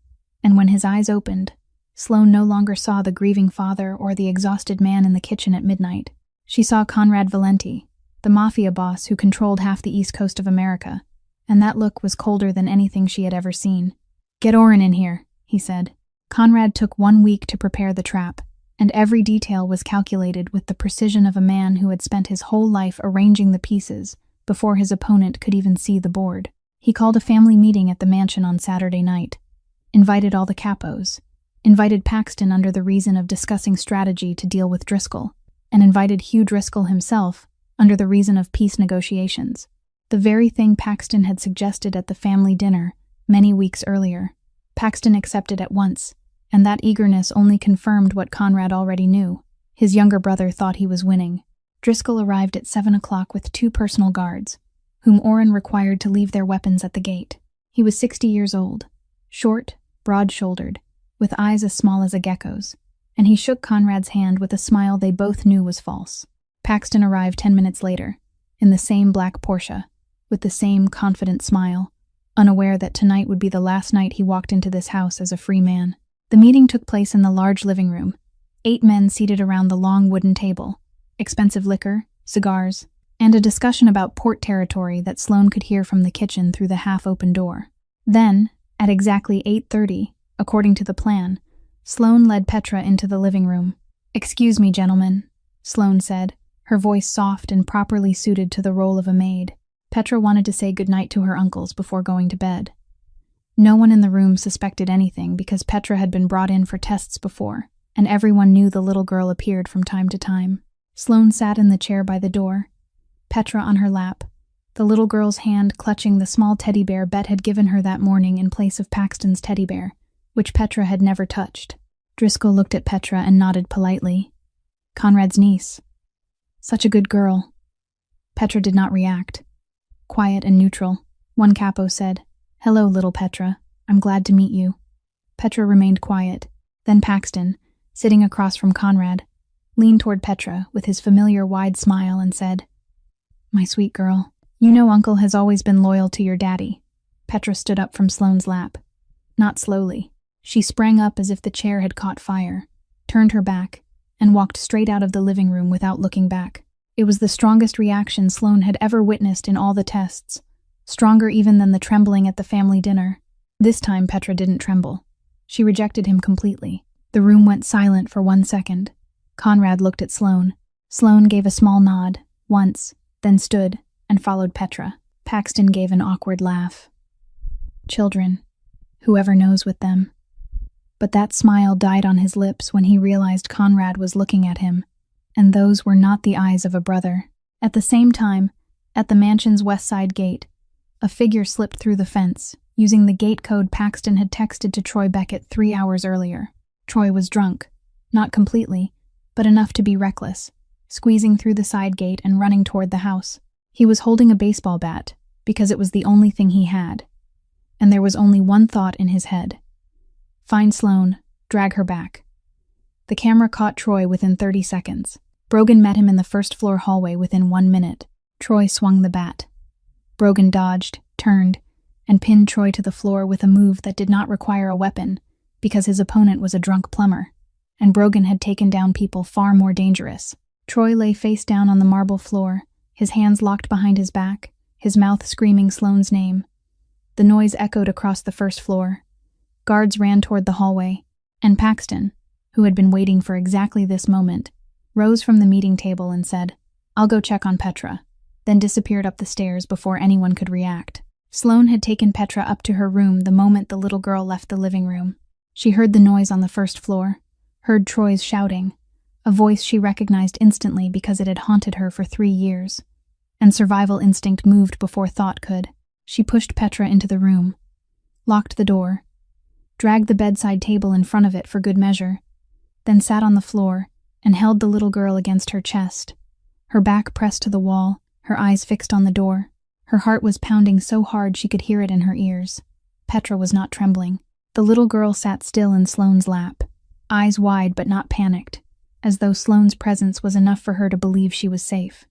and when his eyes opened, Sloane no longer saw the grieving father or the exhausted man in the kitchen at midnight. She saw Conrad Valenti, the Mafia boss who controlled half the east coast of America, and that look was colder than anything she had ever seen. "Get Oren in here," he said. Conrad took 1 week to prepare the trap, and every detail was calculated with the precision of a man who had spent his whole life arranging the pieces before his opponent could even see the board. He called a family meeting at the mansion on Saturday night, invited all the capos, invited Paxton under the reason of discussing strategy to deal with Driscoll, and invited Hugh Driscoll himself under the reason of peace negotiations. The very thing Paxton had suggested at the family dinner many weeks earlier. Paxton accepted at once, and that eagerness only confirmed what Conrad already knew. His younger brother thought he was winning. Driscoll arrived at 7 o'clock with 2 personal guards, whom Orrin required to leave their weapons at the gate. He was 60 years old, short, broad-shouldered, with eyes as small as a gecko's, and he shook Conrad's hand with a smile they both knew was false. Paxton arrived 10 minutes later, in the same black Porsche, with the same confident smile, unaware that tonight would be the last night he walked into this house as a free man. The meeting took place in the large living room. 8 men seated around the long wooden table, expensive liquor, cigars, and a discussion about port territory that Sloane could hear from the kitchen through the half-open door. Then, at exactly 8:30, according to the plan, Sloane led Petra into the living room. "Excuse me, gentlemen," Sloane said, her voice soft and properly suited to the role of a maid. Petra wanted to say goodnight to her uncles before going to bed. No one in the room suspected anything because Petra had been brought in for tests before, and everyone knew the little girl appeared from time to time. Sloane sat in the chair by the door, Petra on her lap, the little girl's hand clutching the small teddy bear Bet had given her that morning in place of Paxton's teddy bear, which Petra had never touched. Driscoll looked at Petra and nodded politely. Conrad's niece. Such a good girl. Petra did not react. Quiet and neutral. One capo said, "Hello, little Petra. I'm glad to meet you." Petra remained quiet. Then Paxton, sitting across from Conrad, leaned toward Petra with his familiar wide smile and said, "My sweet girl, you know Uncle has always been loyal to your daddy." Petra stood up from Sloane's lap. Not slowly. She sprang up as if the chair had caught fire, turned her back, and walked straight out of the living room without looking back. It was the strongest reaction Sloane had ever witnessed in all the tests, stronger even than the trembling at the family dinner. This time Petra didn't tremble. She rejected him completely. The room went silent for 1 second. Conrad looked at Sloane. Sloane gave a small nod, once, then stood, and followed Petra. Paxton gave an awkward laugh. Children. Whoever knows with them. But that smile died on his lips when he realized Conrad was looking at him, and those were not the eyes of a brother. At the same time, at the mansion's west side gate, a figure slipped through the fence, using the gate code Paxton had texted to Troy Beckett 3 hours earlier. Troy was drunk, not completely, but enough to be reckless, squeezing through the side gate and running toward the house. He was holding a baseball bat, because it was the only thing he had. And there was only one thought in his head. Find Sloane, drag her back. The camera caught Troy within 30 seconds. Brogan met him in the first-floor hallway within 1 minute. Troy swung the bat. Brogan dodged, turned, and pinned Troy to the floor with a move that did not require a weapon, because his opponent was a drunk plumber, and Brogan had taken down people far more dangerous. Troy lay face down on the marble floor, his hands locked behind his back, his mouth screaming Sloane's name. The noise echoed across the first floor. Guards ran toward the hallway, and Paxton, who had been waiting for exactly this moment, rose from the meeting table and said, "I'll go check on Petra," then disappeared up the stairs before anyone could react. Sloane had taken Petra up to her room the moment the little girl left the living room. She heard the noise on the first floor, heard Troy's shouting, a voice she recognized instantly because it had haunted her for 3 years, and survival instinct moved before thought could. She pushed Petra into the room, locked the door, dragged the bedside table in front of it for good measure, then sat on the floor and held the little girl against her chest, her back pressed to the wall, her eyes fixed on the door. Her heart was pounding so hard she could hear it in her ears. Petra was not trembling. The little girl sat still in Sloane's lap, eyes wide but not panicked, as though Sloane's presence was enough for her to believe she was safe.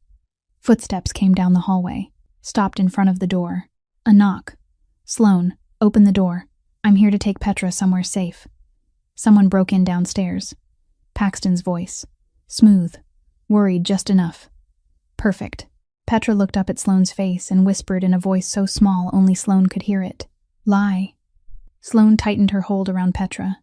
Footsteps came down the hallway, stopped in front of the door. A knock. "Sloane, open the door. I'm here to take Petra somewhere safe." Someone broke in downstairs. Paxton's voice. Smooth. Worried just enough. Perfect. Petra looked up at Sloane's face and whispered in a voice so small only Sloane could hear it. "Lie." Sloane tightened her hold around Petra.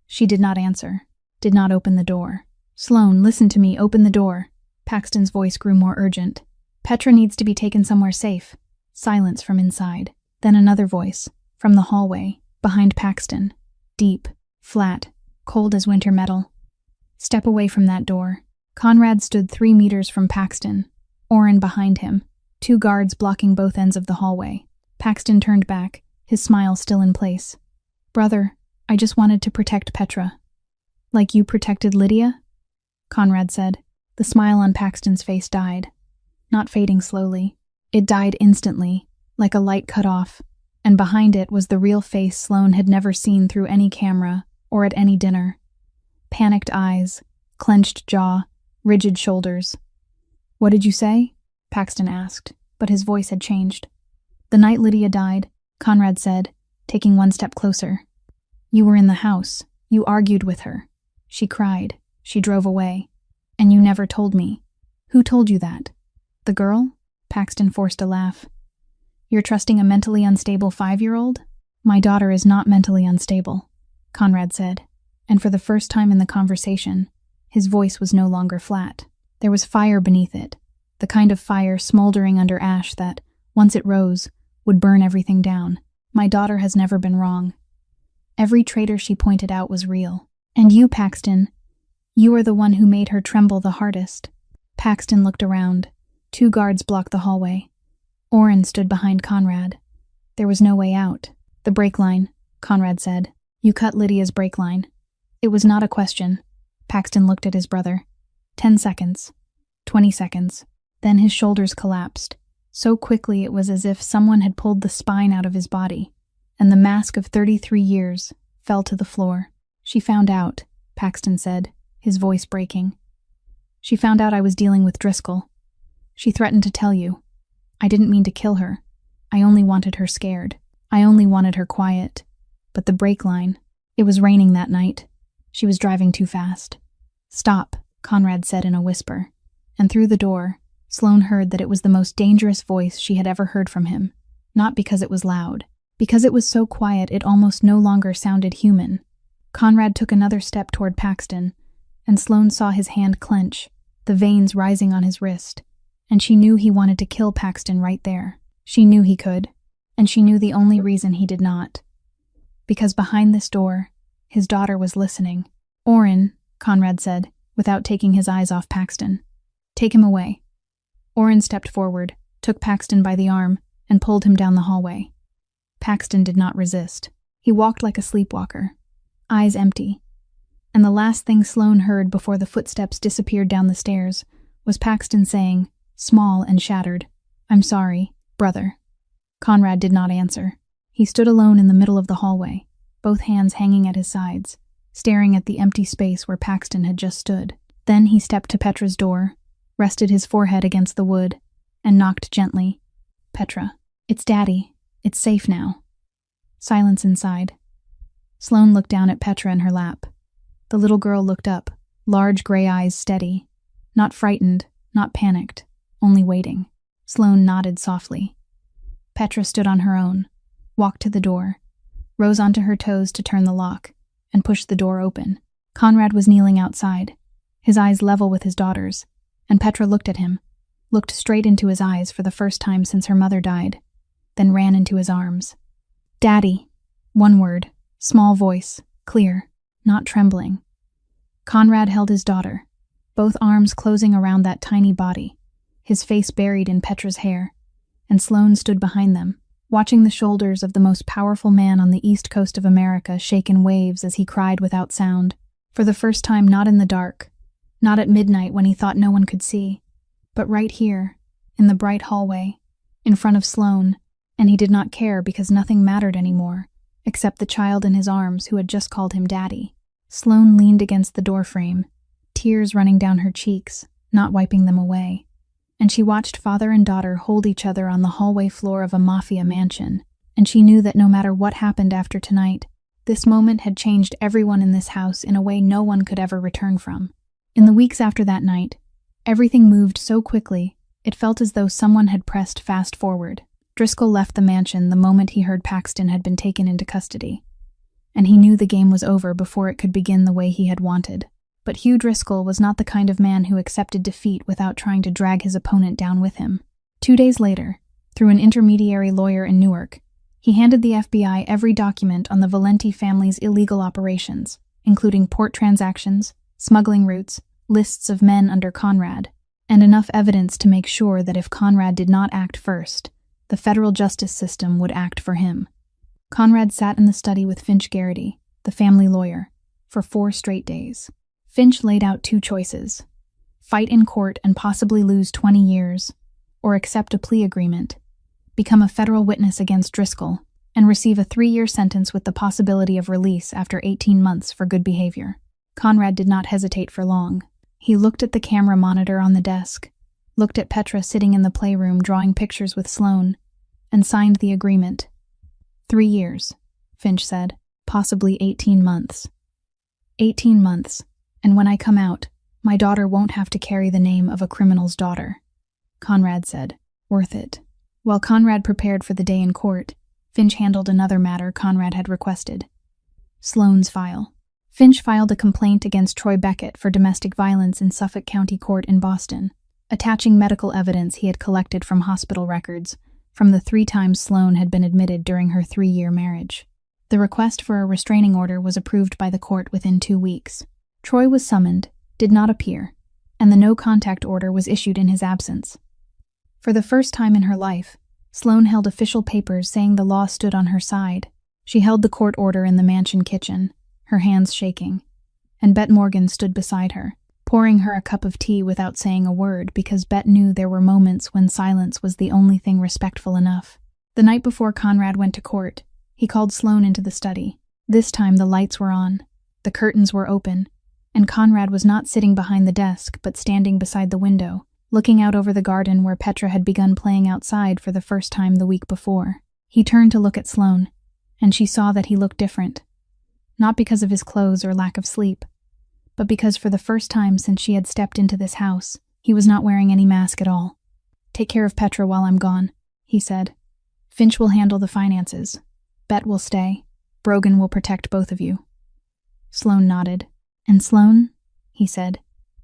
She did not answer, did not open the door. "Sloane, listen to me, open the door." Paxton's voice grew more urgent. "Petra needs to be taken somewhere safe." Silence from inside. Then another voice, from the hallway, behind Paxton. Deep, flat, cold as winter metal. "Step away from that door." Conrad stood 3 meters from Paxton, Orrin behind him, two guards blocking both ends of the hallway. Paxton turned back, his smile still in place. "Brother, I just wanted to protect Petra." "Like you protected Lydia?" Conrad said. The smile on Paxton's face died, not fading slowly. It died instantly, like a light cut off, and behind it was the real face Sloane had never seen through any camera or at any dinner. Panicked eyes, clenched jaw, rigid shoulders. "What did you say?" Paxton asked, but his voice had changed. "The night Lydia died," Conrad said, taking one step closer. "You were in the house. You argued with her. She cried. She drove away. And you never told me. Who told you that? The girl?" Paxton forced a laugh. "You're trusting a mentally unstable 5-year-old? My daughter is not mentally unstable," Conrad said, and for the first time in the conversation, his voice was no longer flat. There was fire beneath it, the kind of fire smoldering under ash that, once it rose, would burn everything down. "My daughter has never been wrong. Every traitor she pointed out was real. And you, Paxton, you are the one who made her tremble the hardest." Paxton looked around. 2 guards blocked the hallway. Oren stood behind Conrad. There was no way out. "The brake line," Conrad said. "You cut Lydia's brake line." It was not a question. Paxton looked at his brother. 10 seconds. 20 seconds. Then his shoulders collapsed. So quickly it was as if someone had pulled the spine out of his body, and the mask of 33 years fell to the floor. "She found out," Paxton said, his voice breaking. "She found out I was dealing with Driscoll. She threatened to tell you. I didn't mean to kill her. I only wanted her scared. I only wanted her quiet. But the brake line, it was raining that night. She was driving too fast." "Stop," Conrad said in a whisper, and through the door, Sloane heard that it was the most dangerous voice she had ever heard from him, not because it was loud, because it was so quiet it almost no longer sounded human. Conrad took another step toward Paxton, and Sloane saw his hand clench, the veins rising on his wrist, and she knew he wanted to kill Paxton right there. She knew he could, and she knew the only reason he did not. Because behind this door, his daughter was listening. "Oren," Conrad said, without taking his eyes off Paxton. "Take him away." Oren stepped forward, took Paxton by the arm, and pulled him down the hallway. Paxton did not resist. He walked like a sleepwalker, eyes empty. And the last thing Sloane heard before the footsteps disappeared down the stairs was Paxton saying, small and shattered, "I'm sorry, brother." Conrad did not answer. He stood alone in the middle of the hallway, both hands hanging at his sides, staring at the empty space where Paxton had just stood. Then he stepped to Petra's door, rested his forehead against the wood, and knocked gently. "Petra, it's Daddy. It's safe now." Silence inside. Sloane looked down at Petra in her lap. The little girl looked up, large gray eyes steady. Not frightened, not panicked, only waiting. Sloane nodded softly. Petra stood on her own, walked to the door, rose onto her toes to turn the lock, and pushed the door open. Conrad was kneeling outside, his eyes level with his daughter's, and Petra looked at him, looked straight into his eyes for the first time since her mother died, then ran into his arms. "Daddy." One word, small voice, clear, not trembling. Conrad held his daughter, both arms closing around that tiny body, his face buried in Petra's hair, and Sloane stood behind them, watching the shoulders of the most powerful man on the east coast of America shake in waves as he cried without sound, for the first time not in the dark, not at midnight when he thought no one could see, but right here, in the bright hallway, in front of Sloane, and he did not care because nothing mattered anymore, except the child in his arms who had just called him Daddy. Sloane leaned against the doorframe, tears running down her cheeks, not wiping them away, and she watched father and daughter hold each other on the hallway floor of a Mafia mansion, and she knew that no matter what happened after tonight, this moment had changed everyone in this house in a way no one could ever return from. In the weeks after that night, everything moved so quickly, it felt as though someone had pressed fast forward. Driscoll left the mansion the moment he heard Paxton had been taken into custody, and he knew the game was over before it could begin the way he had wanted. But Hugh Driscoll was not the kind of man who accepted defeat without trying to drag his opponent down with him. 2 days later, through an intermediary lawyer in Newark, he handed the FBI every document on the Valenti family's illegal operations, including port transactions, smuggling routes, lists of men under Conrad, and enough evidence to make sure that if Conrad did not act first, the federal justice system would act for him. Conrad sat in the study with Finch Garrity, the family lawyer, for 4 straight days. Finch laid out 2 choices: fight in court and possibly lose 20 years, or accept a plea agreement, become a federal witness against Driscoll, and receive a 3-year sentence with the possibility of release after 18 months for good behavior. Conrad did not hesitate for long. He looked at the camera monitor on the desk, looked at Petra sitting in the playroom drawing pictures with Sloane, and signed the agreement. 3 years, Finch said, possibly 18 months. 18 months, and when I come out, my daughter won't have to carry the name of a criminal's daughter. Conrad said, worth it. While Conrad prepared for the day in court, Finch handled another matter Conrad had requested: Sloane's file. Finch filed a complaint against Troy Beckett for domestic violence in Suffolk County Court in Boston, attaching medical evidence he had collected from hospital records from the 3 times Sloane had been admitted during her 3-year marriage. The request for a restraining order was approved by the court within 2 weeks. Troy was summoned, did not appear, and the no-contact order was issued in his absence. For the first time in her life, Sloane held official papers saying the law stood on her side. She held the court order in the mansion kitchen, her hands shaking, and Bet Morgan stood beside her, pouring her a cup of tea without saying a word because Bet knew there were moments when silence was the only thing respectful enough. The night before Conrad went to court, he called Sloane into the study. This time the lights were on, the curtains were open, and Conrad was not sitting behind the desk but standing beside the window, looking out over the garden where Petra had begun playing outside for the first time the week before. He turned to look at Sloane, and she saw that he looked different. Not because of his clothes or lack of sleep, but because for the first time since she had stepped into this house, he was not wearing any mask at all. Take care of Petra while I'm gone, he said. Finch will handle the finances. Bet will stay. Brogan will protect both of you. Sloane nodded. And Sloane? He said,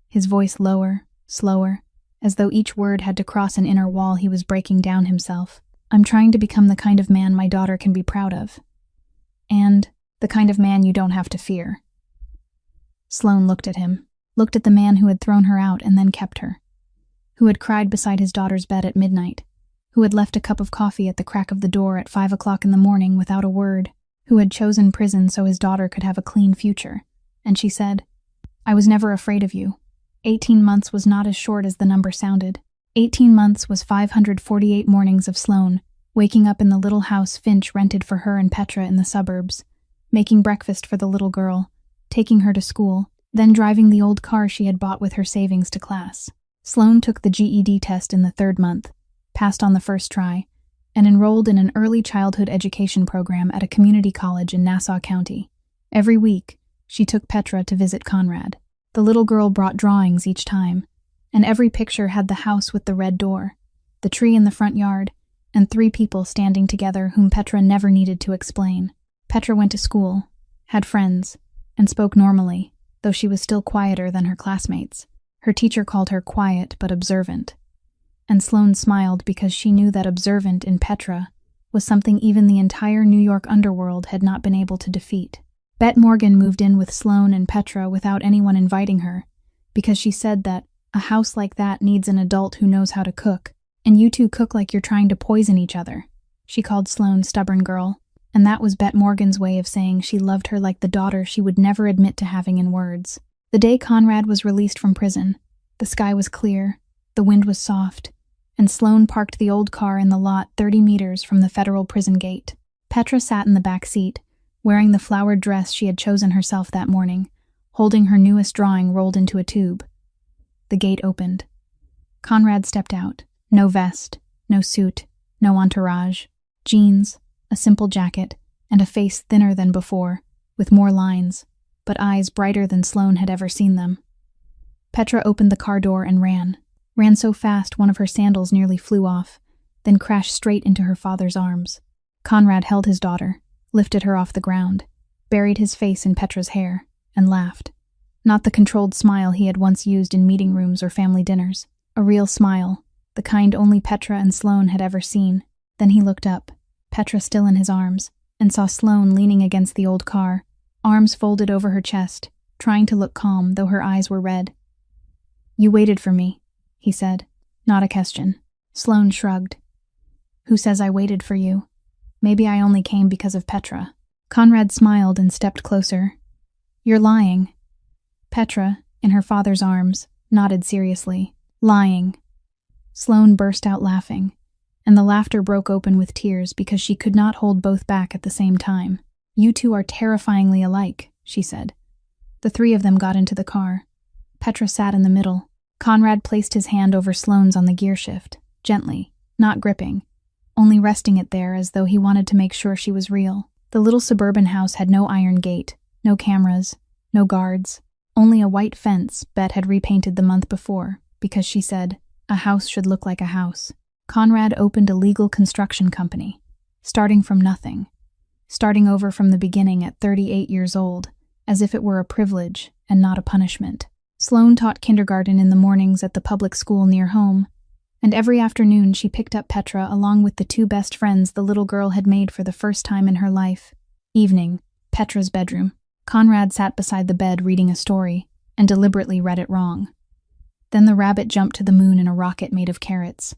his voice lower, slower, as though each word had to cross an inner wall he was breaking down himself. I'm trying to become the kind of man my daughter can be proud of. And the kind of man you don't have to fear. Sloane looked at him, looked at the man who had thrown her out and then kept her, who had cried beside his daughter's bed at midnight, who had left a cup of coffee at the crack of the door at 5 o'clock in the morning without a word, who had chosen prison so his daughter could have a clean future. And she said, I was never afraid of you. 18 months was not as short as the number sounded. 18 months was 548 mornings of Sloane, waking up in the little house Finch rented for her and Petra in the suburbs, making breakfast for the little girl, taking her to school, then driving the old car she had bought with her savings to class. Sloane took the GED test in the 3rd month, passed on the first try, and enrolled in an early childhood education program at a community college in Nassau County. Every week, she took Petra to visit Conrad. The little girl brought drawings each time, and every picture had the house with the red door, the tree in the front yard, and 3 people standing together whom Petra never needed to explain. Petra went to school, had friends, and spoke normally, though she was still quieter than her classmates. Her teacher called her quiet but observant, and Sloane smiled because she knew that observant in Petra was something even the entire New York underworld had not been able to defeat. Bet Morgan moved in with Sloane and Petra without anyone inviting her, because she said that a house like that needs an adult who knows how to cook, and you 2 cook like you're trying to poison each other. She called Sloane stubborn girl, and that was Bet Morgan's way of saying she loved her like the daughter she would never admit to having in words. The day Conrad was released from prison, the sky was clear, the wind was soft, and Sloane parked the old car in the lot 30 meters from the federal prison gate. Petra sat in the back seat, wearing the flowered dress she had chosen herself that morning, holding her newest drawing rolled into a tube. The gate opened. Conrad stepped out. No vest, no suit, no entourage, jeans, a simple jacket, and a face thinner than before, with more lines, but eyes brighter than Sloane had ever seen them. Petra opened the car door and ran so fast one of her sandals nearly flew off, then crashed straight into her father's arms. Conrad held his daughter, lifted her off the ground, buried his face in Petra's hair, and laughed. Not the controlled smile he had once used in meeting rooms or family dinners. A real smile, the kind only Petra and Sloane had ever seen. Then he looked up, Petra still in his arms, and saw Sloane leaning against the old car, arms folded over her chest, trying to look calm, though her eyes were red. You waited for me, he said. Not a question. Sloane shrugged. Who says I waited for you? Maybe I only came because of Petra. Conrad smiled and stepped closer. You're lying. Petra, in her father's arms, nodded seriously. Lying. Sloane burst out laughing, and the laughter broke open with tears because she could not hold both back at the same time. You two are terrifyingly alike, she said. The three of them got into the car. Petra sat in the middle. Conrad placed his hand over Sloane's on the gear shift, gently, not gripping, only resting it there as though he wanted to make sure she was real. The little suburban house had no iron gate, no cameras, no guards, only a white fence Bet had repainted the month before, because she said, a house should look like a house. Conrad opened a legal construction company, starting from nothing, starting over from the beginning at 38 years old, as if it were a privilege and not a punishment. Sloane taught kindergarten in the mornings at the public school near home, and every afternoon she picked up Petra along with the two best friends the little girl had made for the first time in her life. Evening, Petra's bedroom. Conrad sat beside the bed reading a story, and deliberately read it wrong. Then the rabbit jumped to the moon in a rocket made of carrots.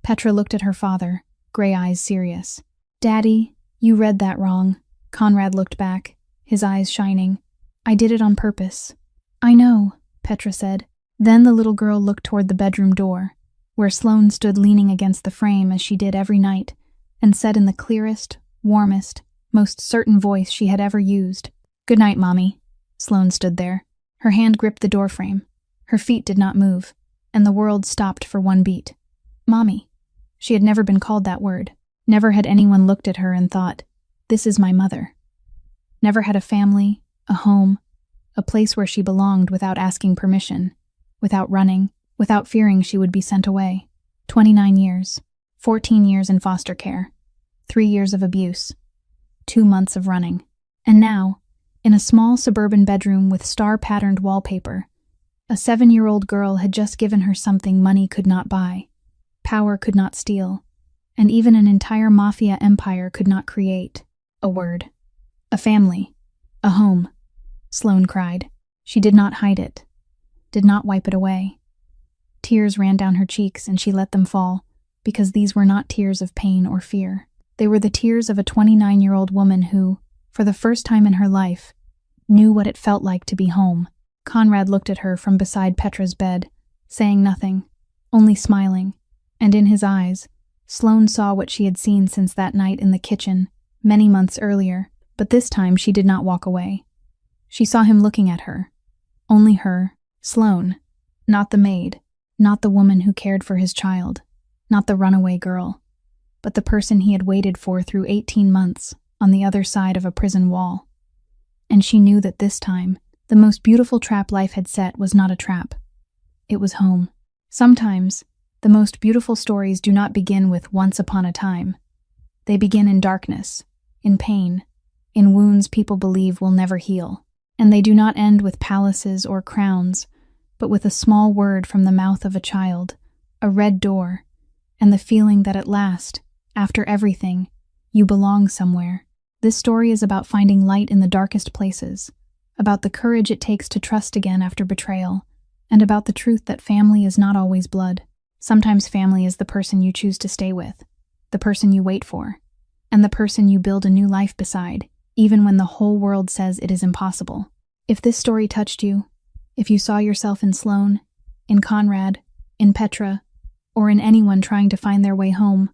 Petra looked at her father, gray eyes serious. Daddy, you read that wrong. Conrad looked back, his eyes shining. I did it on purpose. I know, Petra said. Then the little girl looked toward the bedroom door, where Sloane stood leaning against the frame as she did every night, and said in the clearest, warmest, most certain voice she had ever used, Good night, Mommy. Sloane stood there. Her hand gripped the doorframe. Her feet did not move, and the world stopped for one beat. Mommy. She had never been called that word. Never had anyone looked at her and thought, this is my mother. Never had a family, a home, a place where she belonged without asking permission, without running, without fearing she would be sent away. 29 years, 14 years in foster care, 3 years of abuse, 2 months of running. And now, in a small suburban bedroom with star-patterned wallpaper, a 7-year-old girl had just given her something money could not buy, power could not steal, and even an entire Mafia empire could not create. A word. A family. A home. Sloane cried. She did not hide it, did not wipe it away. Tears ran down her cheeks and she let them fall, because these were not tears of pain or fear. They were the tears of a 29-year-old woman who, for the first time in her life, knew what it felt like to be home. Conrad looked at her from beside Petra's bed, saying nothing, only smiling, and in his eyes, Sloane saw what she had seen since that night in the kitchen, many months earlier, but this time she did not walk away. She saw him looking at her. Only her, Sloane, not the maid, not the woman who cared for his child, not the runaway girl, but the person he had waited for through 18 months on the other side of a prison wall. And she knew that this time, the most beautiful trap life had set was not a trap. It was home. Sometimes, the most beautiful stories do not begin with once upon a time. They begin in darkness, in pain, in wounds people believe will never heal. And they do not end with palaces or crowns, but with a small word from the mouth of a child, a red door, and the feeling that at last, after everything, you belong somewhere. This story is about finding light in the darkest places, about the courage it takes to trust again after betrayal, and about the truth that family is not always blood. Sometimes family is the person you choose to stay with, the person you wait for, and the person you build a new life beside, even when the whole world says it is impossible. If this story touched you, if you saw yourself in Sloane, in Conrad, in Petra, or in anyone trying to find their way home,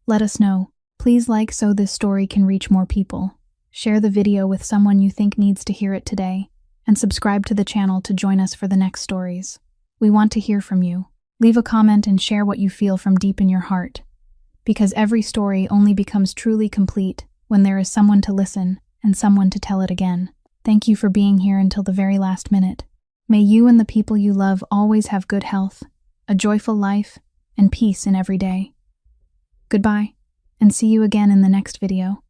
let us know. Please like so this story can reach more people. Share the video with someone you think needs to hear it today, and subscribe to the channel to join us for the next stories. We want to hear from you. Leave a comment and share what you feel from deep in your heart, because every story only becomes truly complete when there is someone to listen and someone to tell it again. Thank you for being here until the very last minute. May you and the people you love always have good health, a joyful life, and peace in every day. Goodbye, and see you again in the next video.